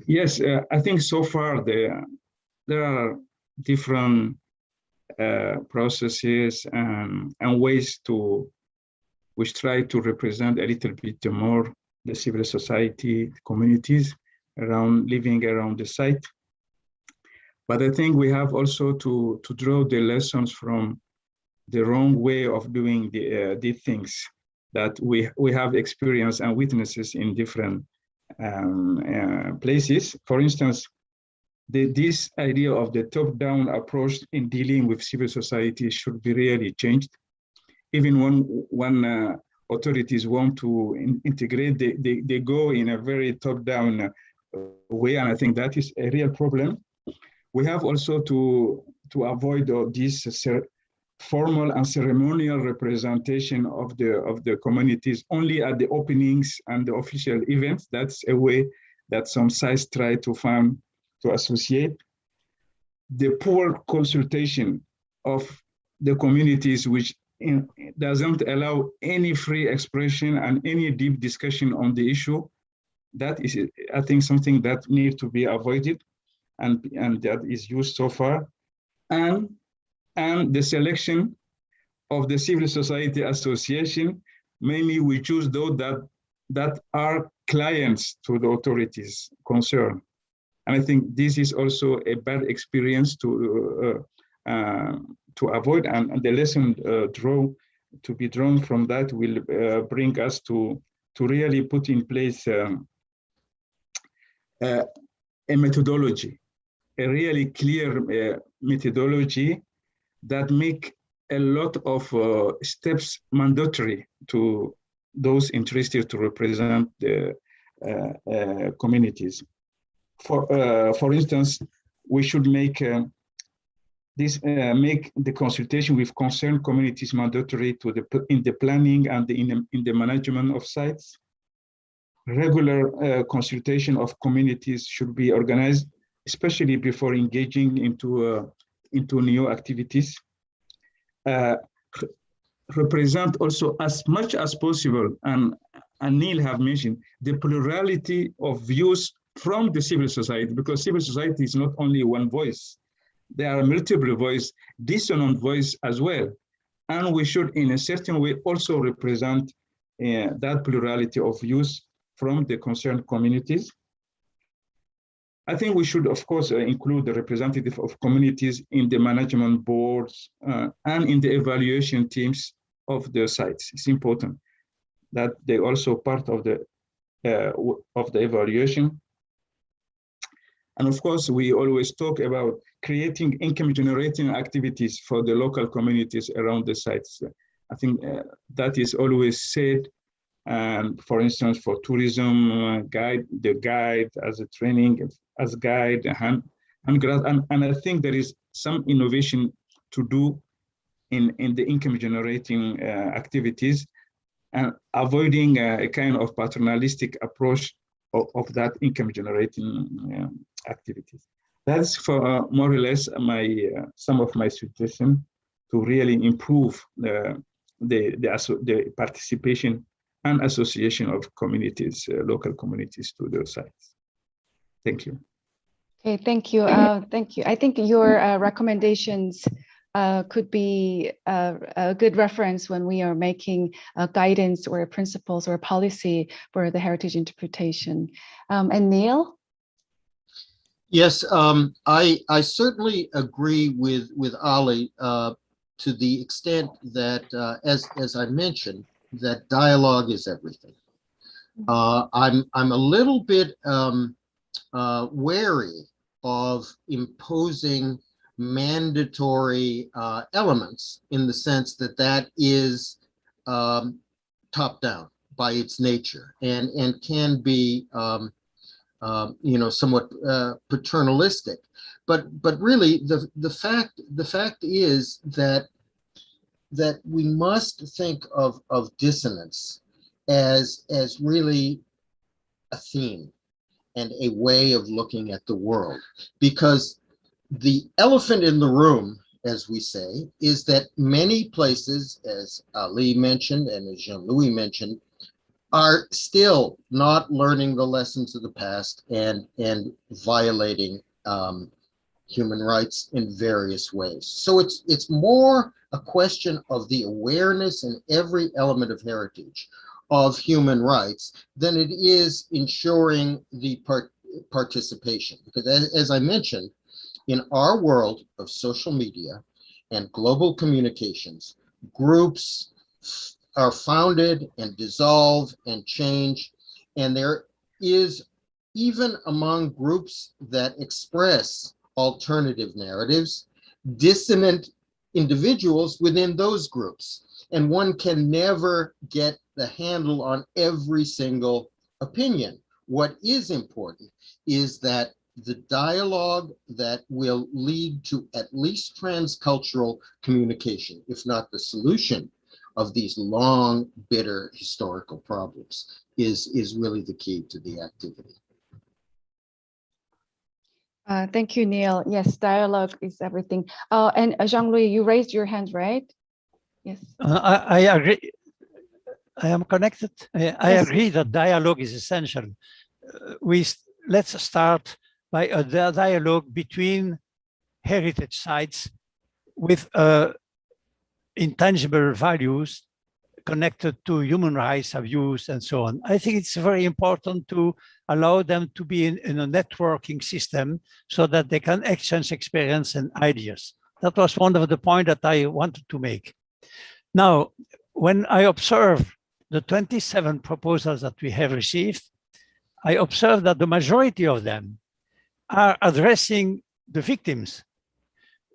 Yes, I think so far there are different processes and ways which try to represent a little bit more the civil society communities living around the site. But I think we have also to draw the lessons from the wrong way of doing the things that we have experienced and witnesses in different places. For instance, this idea of the top-down approach in dealing with civil society should be really changed. Even when authorities want to integrate, they go in a very top-down way, and I think that is a real problem. We have also to avoid this formal and ceremonial representation of the communities only at the openings and the official events. That's a way that some sites try to find to associate. The poor consultation of the communities, which doesn't allow any free expression and any deep discussion on the issue. That is, I think, something that needs to be avoided, and that is used so far. And the selection of the civil society association, mainly we choose those that are clients to the authorities concerned. And I think this is also a bad experience to avoid, and the lesson to be drawn from that will bring us to really put in place a methodology, a really clear methodology that make a lot of steps mandatory to those interested to represent the communities. For instance, we should make make the consultation with concerned communities mandatory in the planning and in the management of sites. Regular consultation of communities should be organized, especially before engaging into new activities. Represent also as much as possible, and Neil have mentioned, the plurality of views from the civil society, because civil society is not only one voice. There are multiple voices, dissonant voice as well. And we should, in a certain way, also represent that plurality of views from the concerned communities. I think we should, of course, include the representative of communities in the management boards and in the evaluation teams of the sites. It's important that they also part of the evaluation. And of course, we always talk about creating income-generating activities for the local communities around the sites. I think that is always said. And for instance, for tourism guide, the guide as a training, as guide, and I think there is some innovation to do in the income-generating activities, and avoiding a kind of paternalistic approach of that income-generating activities. That's for more or less some of my suggestions to really improve the participation and association of communities, local communities to those sites. Thank you. Okay, thank you. Thank you. I think your recommendations could be a good reference when we are making guidance or principles or policy for the heritage interpretation. And Neil? Yes, I certainly agree with Ali to the extent that, as I mentioned, that dialogue is everything. I'm a little bit wary of imposing mandatory elements, in the sense that that is top down by its nature, and can be somewhat paternalistic. But really, the fact is that we must think of dissonance as really a theme and a way of looking at the world, because the elephant in the room, as we say, is that many places, as Ali mentioned and as Jean-Louis mentioned, are still not learning the lessons of the past and violating human rights in various ways. So it's more a question of the awareness in every element of heritage of human rights than it is ensuring the participation. Because as I mentioned, in our world of social media and global communications, groups are founded and dissolve and change. And there is, even among groups that express alternative narratives, dissonant individuals within those groups. And one can never get the handle on every single opinion. What is important is that the dialogue that will lead to at least transcultural communication, if not the solution of these long, bitter historical problems, is really the key to the activity. Thank you, Neil. Yes, dialogue is everything. And Jean-Louis, you raised your hand, right? Yes. I agree. I am connected. I Yes. agree that dialogue is essential. Let's start by a dialogue between heritage sites with intangible values connected to human rights abuse and so on. I think it's very important to allow them to be in a networking system so that they can exchange experience and ideas. That was one of the points that I wanted to make. Now, when I observe the 27 proposals that we have received, I observe that the majority of them are addressing the victims.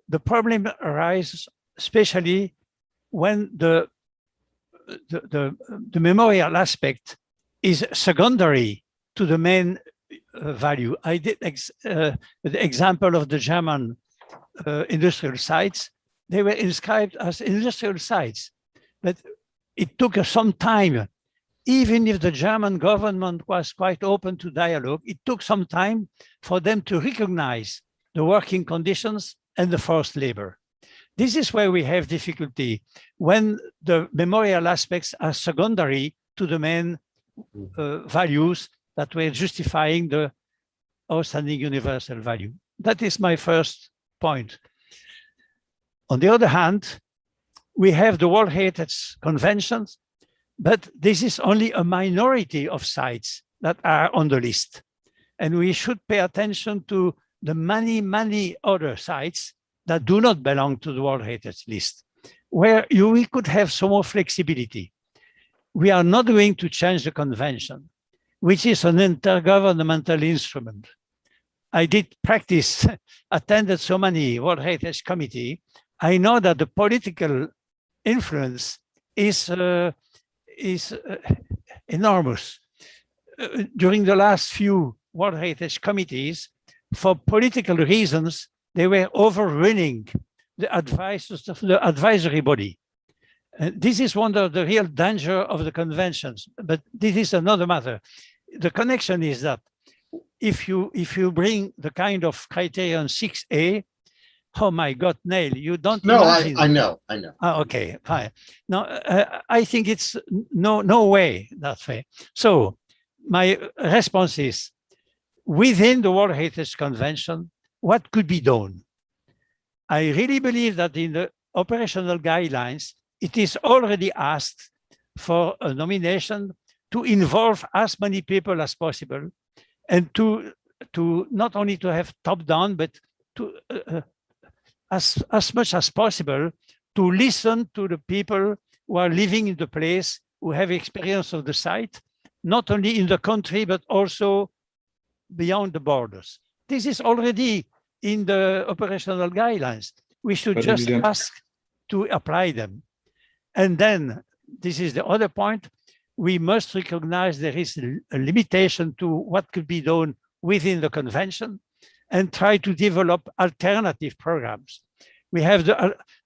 The problem arises especially when the memorial aspect is secondary to the main value. I did the example of the German industrial sites. They were inscribed as industrial sites, but it took some time. Even if the German government was quite open to dialogue, it took some time for them to recognize the working conditions and the forced labor. This is where we have difficulty when the memorial aspects are secondary to the main values that were justifying the outstanding universal value. That is my first point. On the other hand, we have the World Heritage Conventions, but this is only a minority of sites that are on the list. And we should pay attention to the many, many other sites that do not belong to the World Heritage List, where we could have some more flexibility. We are not going to change the convention, which is an intergovernmental instrument. I did practice, attended so many World Heritage Committee. I know that the political influence is enormous. During the last few World Heritage Committees, for political reasons, they were overrunning the advisors of the advisory body. This is one of the real danger of the conventions, but this is another matter. The connection is that if you bring the kind of criterion 6A, oh my God, Neil, you don't imagine. I know. Okay, fine. Now, I think it's no way that way. So my response is, within the World Heritage Convention, what could be done? I really believe that in the operational guidelines, it is already asked for a nomination to involve as many people as possible and to not only to have top-down, but to as much as possible to listen to the people who are living in the place, who have experience of the site, not only in the country, but also beyond the borders. This is already in the operational guidelines. We should just ask to apply them. And then, this is the other point, we must recognize there is a limitation to what could be done within the convention and try to develop alternative programs. We have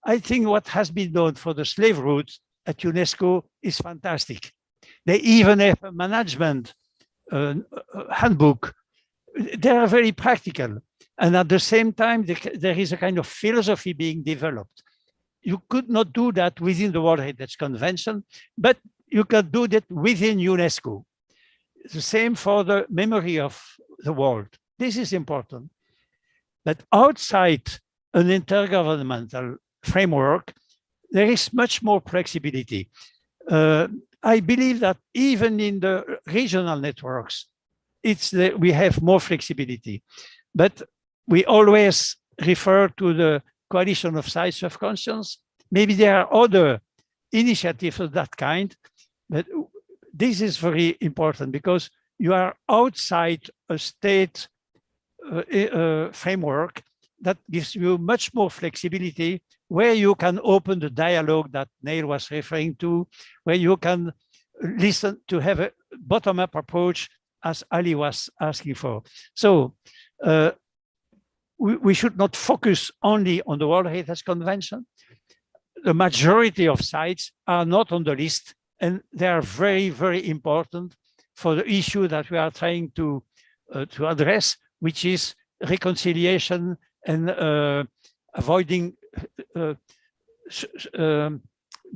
I think what has been done for the slave routes at UNESCO is fantastic. They even have a management handbook. They are very practical. And at the same time, there is a kind of philosophy being developed. You could not do that within the World Heritage Convention, but you can do that within UNESCO. The same for the memory of the world. This is important. But outside an intergovernmental framework, there is much more flexibility. I believe that even in the regional networks, we have more flexibility. But we always refer to the coalition of sites of conscience. Maybe there are other initiatives of that kind, but this is very important because you are outside a state framework that gives you much more flexibility, where you can open the dialogue that Neil was referring to, where you can listen to have a bottom-up approach as Ali was asking for. So we should not focus only on the World Heritage Convention. The majority of sites are not on the list, and they are very, very important for the issue that we are trying to address, which is reconciliation and avoiding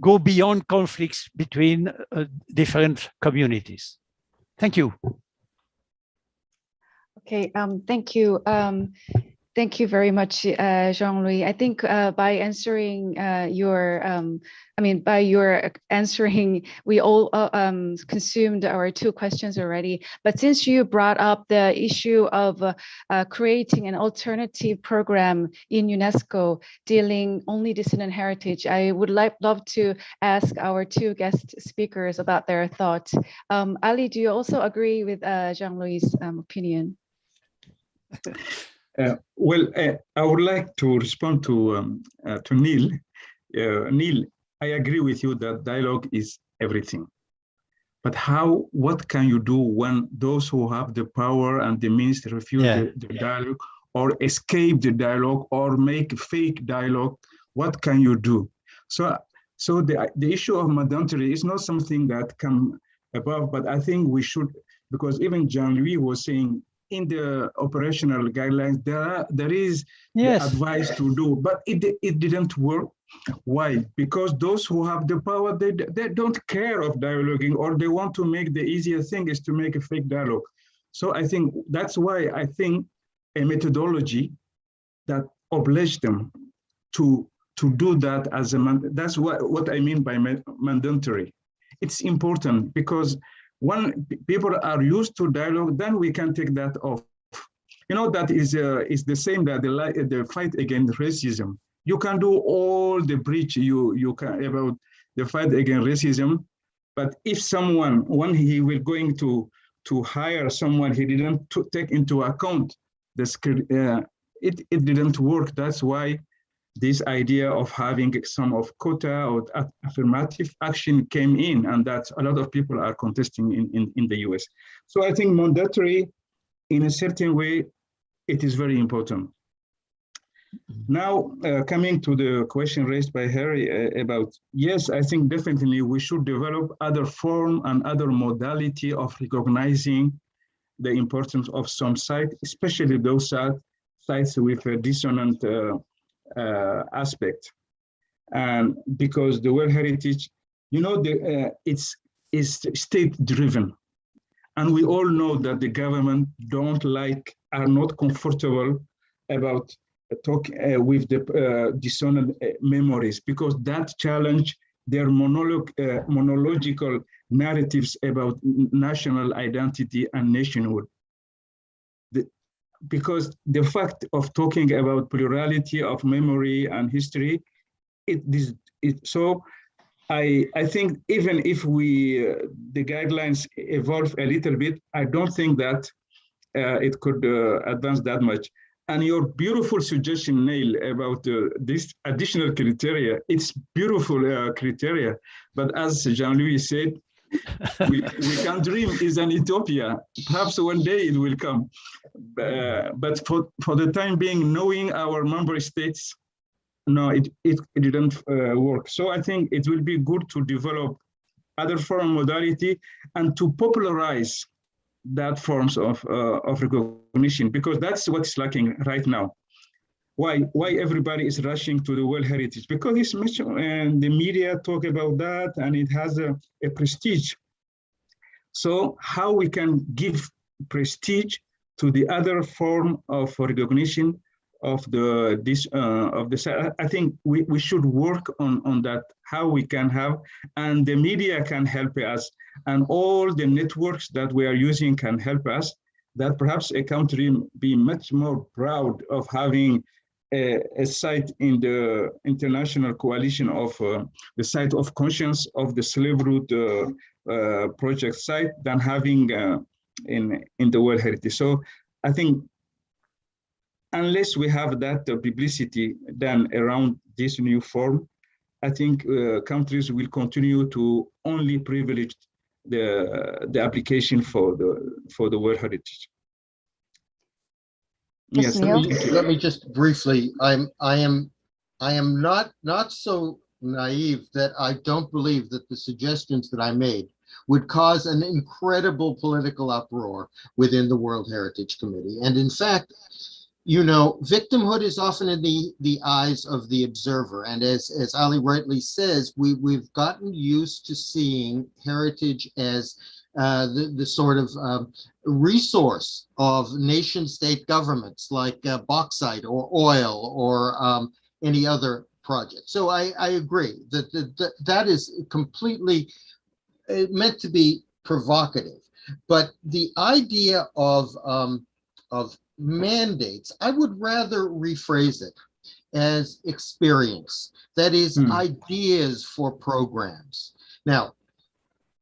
go beyond conflicts between different communities. Thank you. Okay, thank you. Thank you very much, Jean-Louis. I think by answering by your answering, we all consumed our 2 questions already. But since you brought up the issue of creating an alternative program in UNESCO dealing only dissonant heritage, I would love to ask our 2 guest speakers about their thoughts. Ali, do you also agree with Jean-Louis' opinion? Well, I would like to respond to Neil. Neil, I agree with you that dialogue is everything. But what can you do when those who have the power and the means to refuse the dialogue or escape the dialogue or make fake dialogue? What can you do? So the issue of mandatory is not something that come above, but I think we should, because even Jean-Louis was saying, in the operational guidelines, there is the advice to do, but it didn't work. Why? Because those who have the power, they don't care of dialoguing, or they want to make the easier thing is to make a fake dialogue. So I think that's why I think a methodology that obliges them to do that as that's what I mean by mandatory. It's important because when people are used to dialogue, then we can take that off. You know, that is the same that the fight against racism. You can do all the breach you can about the fight against racism, but if someone, when he will going to hire someone, he didn't take into account the it didn't work. That's why this idea of having some of quota or affirmative action came in, and that a lot of people are contesting in the US. So I think mandatory, in a certain way, it is very important. Now, coming to the question raised by Harry about, yes, I think definitely we should develop other form and other modality of recognizing the importance of some sites, especially those sites with a dissonant aspect. And because the World Heritage, you know, it's state-driven. And we all know that the government are not comfortable about with the dissonant memories, because that challenge their monological narratives about national identity and nationhood. Because the fact of talking about plurality of memory and history, so I think even if the guidelines evolve a little bit, I don't think that it could advance that much. And your beautiful suggestion, Neil, about this additional criteria, it's beautiful criteria. But as Jean-Louis said, we can dream is an utopia. Perhaps one day it will come. But for the time being, knowing our member states, no, it didn't work. So I think it will be good to develop other form modality and to popularize that forms of recognition, because that's what's lacking right now. Why everybody is rushing to the World Heritage? Because it's much, and the media talk about that, and it has a prestige. So how we can give prestige to the other form of recognition of I think we should work on that, how we can have, and the media can help us, and all the networks that we are using can help us, that perhaps a country be much more proud of having a site in the international coalition of the site of conscience of the slave route project site than having in the World Heritage. So I think unless we have that publicity done around this new form, I think countries will continue to only privilege the application for the World Heritage. Yes, Neil? thank you. Let me just briefly, I am not so naive that I don't believe that the suggestions that I made would cause an incredible political uproar within the World Heritage Committee. And in fact, you know, victimhood is often in the eyes of the observer. And as Ali rightly says, we've gotten used to seeing heritage as the sort of resource of nation state governments like bauxite or oil or any other project. So I agree that is completely meant to be provocative. But the idea of mandates, I would rather rephrase it as experience. That is, ideas for programs. Now,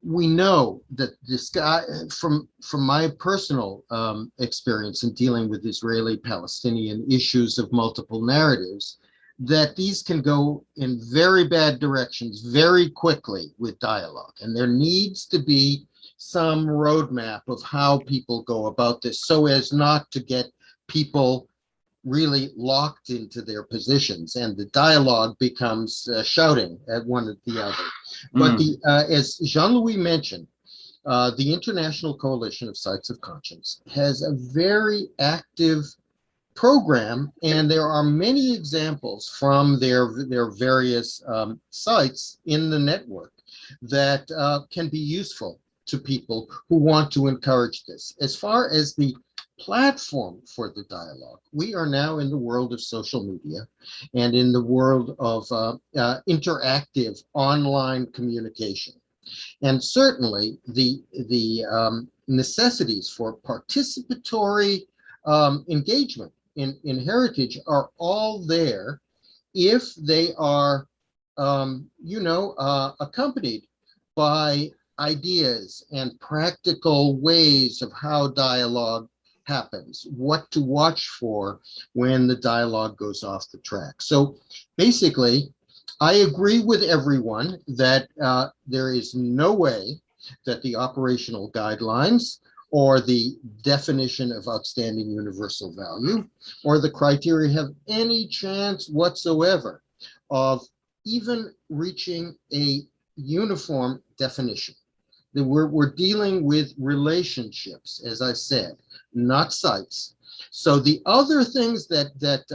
we know that this guy, from my personal experience in dealing with Israeli-Palestinian issues of multiple narratives, that these can go in very bad directions very quickly with dialogue. And there needs to be some roadmap of how people go about this so as not to get people really locked into their positions and the dialogue becomes shouting at one at the other. But as Jean-Louis mentioned, the International Coalition of Sites of Conscience has a very active program, and there are many examples from their various sites in the network that can be useful to people who want to encourage this. As far as the platform for the dialogue, we are now in the world of social media and in the world of interactive online communication. And certainly the necessities for participatory engagement in heritage are all there if they are, accompanied by ideas and practical ways of how dialogue happens, what to watch for when the dialogue goes off the track. So basically, I agree with everyone that there is no way that the operational guidelines or the definition of outstanding universal value or the criteria have any chance whatsoever of even reaching a uniform definition. That we're dealing with relationships, as I said, not sites. So the other things that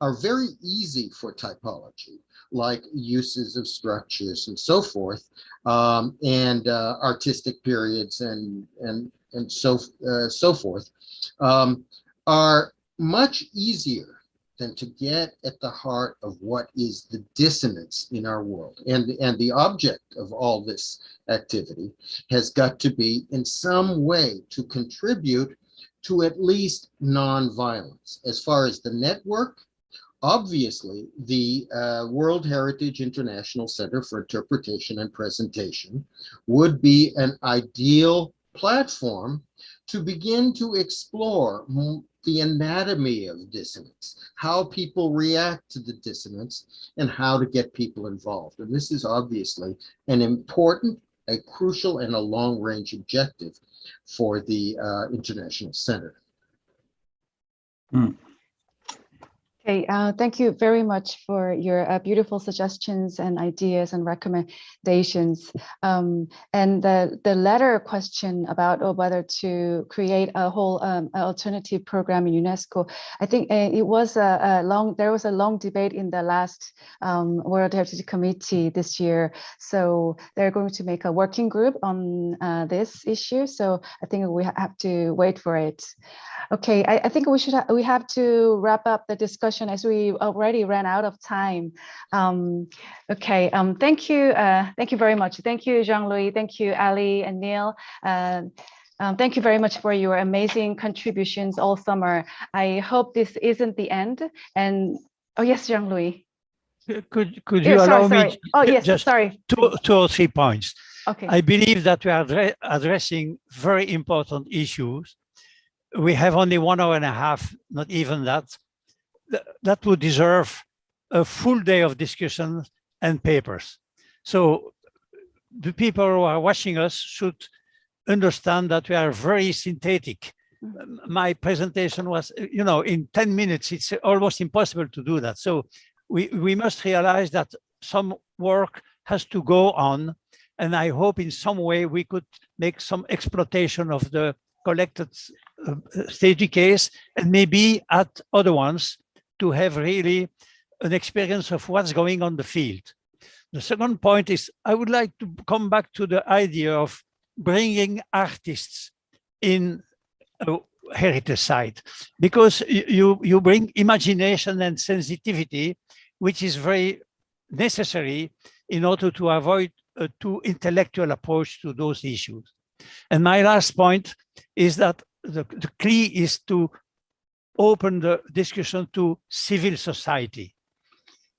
are very easy for typology, like uses of structures and so forth, and artistic periods and so forth, are much easier than to get at the heart of what is the dissonance in our world. And the object of all this activity has got to be in some way to contribute to at least nonviolence. As far as the network, obviously the World Heritage International Center for Interpretation and Presentation would be an ideal platform to begin to explore the anatomy of dissonance, how people react to the dissonance, and how to get people involved. And this is obviously an important, a crucial, and a long-range objective for the International Center. Okay, thank you very much for your beautiful suggestions and ideas and recommendations. And the latter question about whether to create a whole alternative program in UNESCO, I think there was a long debate in the last World Heritage Committee this year. So they're going to make a working group on this issue. So I think we have to wait for it. Okay, I think we have to wrap up the discussion as we already ran out of time. Okay, thank you very much. Thank you, Jean-Louis. Thank you, Ali and Neil. Thank you very much for your amazing contributions all summer. I hope this isn't the end. And oh yes, Jean-Louis. Could you allow me? Oh yes, just sorry. Two or 3 points. Okay. I believe that we are addressing very important issues. We have only 1 hour and a half, not even that. That would deserve a full day of discussion and papers. So the people who are watching us should understand that we are very synthetic my presentation was, in 10 minutes, it's almost impossible to do that. So we must realize that some work has to go on. And I hope in some way we could make some exploitation of the collected study case and maybe add other ones to have really an experience of what's going on the field. The second point is I would like to come back to the idea of bringing artists in a heritage site, because you bring imagination and sensitivity, which is very necessary in order to avoid a too intellectual approach to those issues. And my last point is that the key is to open the discussion to civil society.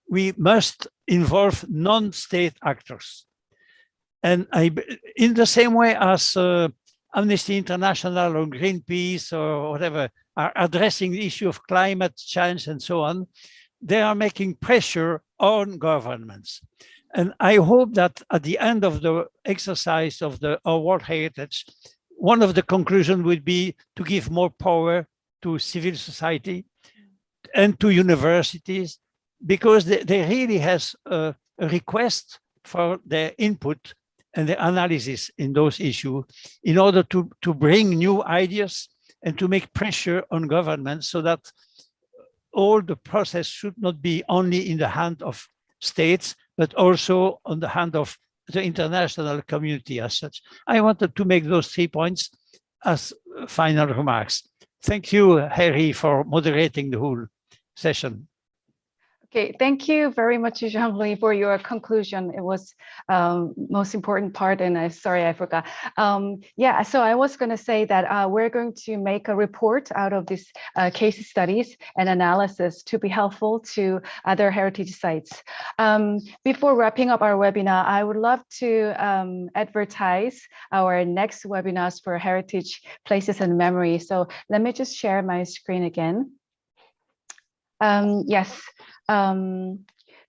We must involve non-state actors. And in the same way as Amnesty International or Greenpeace or whatever are addressing the issue of climate change and so on, they are making pressure on governments. And I hope that at the end of the exercise of our World Heritage, one of the conclusions would be to give more power to civil society and to universities, because they really has a request for their input and the analysis in those issues in order to bring new ideas and to make pressure on governments, so that all the process should not be only in the hand of states, but also on the hand of the international community as such. I wanted to make those 3 points as final remarks. Thank you, Harry, for moderating the whole session. Okay, thank you very much, Jean-Louis, for your conclusion. It was most important part, and sorry, I forgot. Yeah, so I was going to say that we're going to make a report out of these case studies and analysis to be helpful to other heritage sites. Before wrapping up our webinar, I would love to advertise our next webinars for heritage places and memory. So let me just share my screen again. Yes.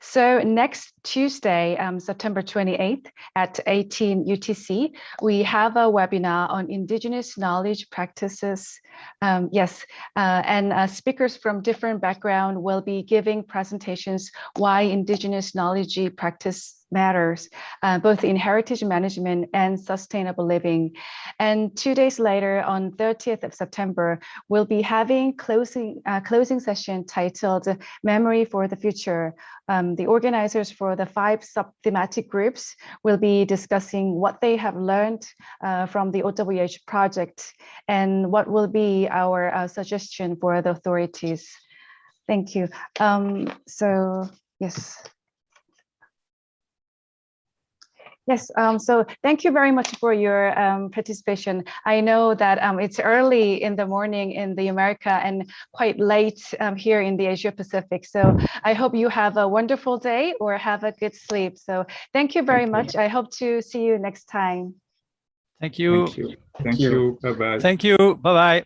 So next Tuesday, September 28th at 18 UTC, we have a webinar on Indigenous knowledge practices. And speakers from different backgrounds will be giving presentations why Indigenous knowledge practice matters, both in heritage management and sustainable living. And 2 days later, on 30th of September, we'll be having closing session titled Memory for the Future. The organizers for the 5 sub-thematic groups will be discussing what they have learned from the OWH project and what will be our suggestion for the authorities. Thank you. So, yes. Yes, so thank you very much for your participation. I know that it's early in the morning in the America and quite late here in the Asia Pacific. So I hope you have a wonderful day or have a good sleep. So thank you very much. I hope to see you next time. Thank you. Thank you. Bye-bye. Thank you. Bye-bye.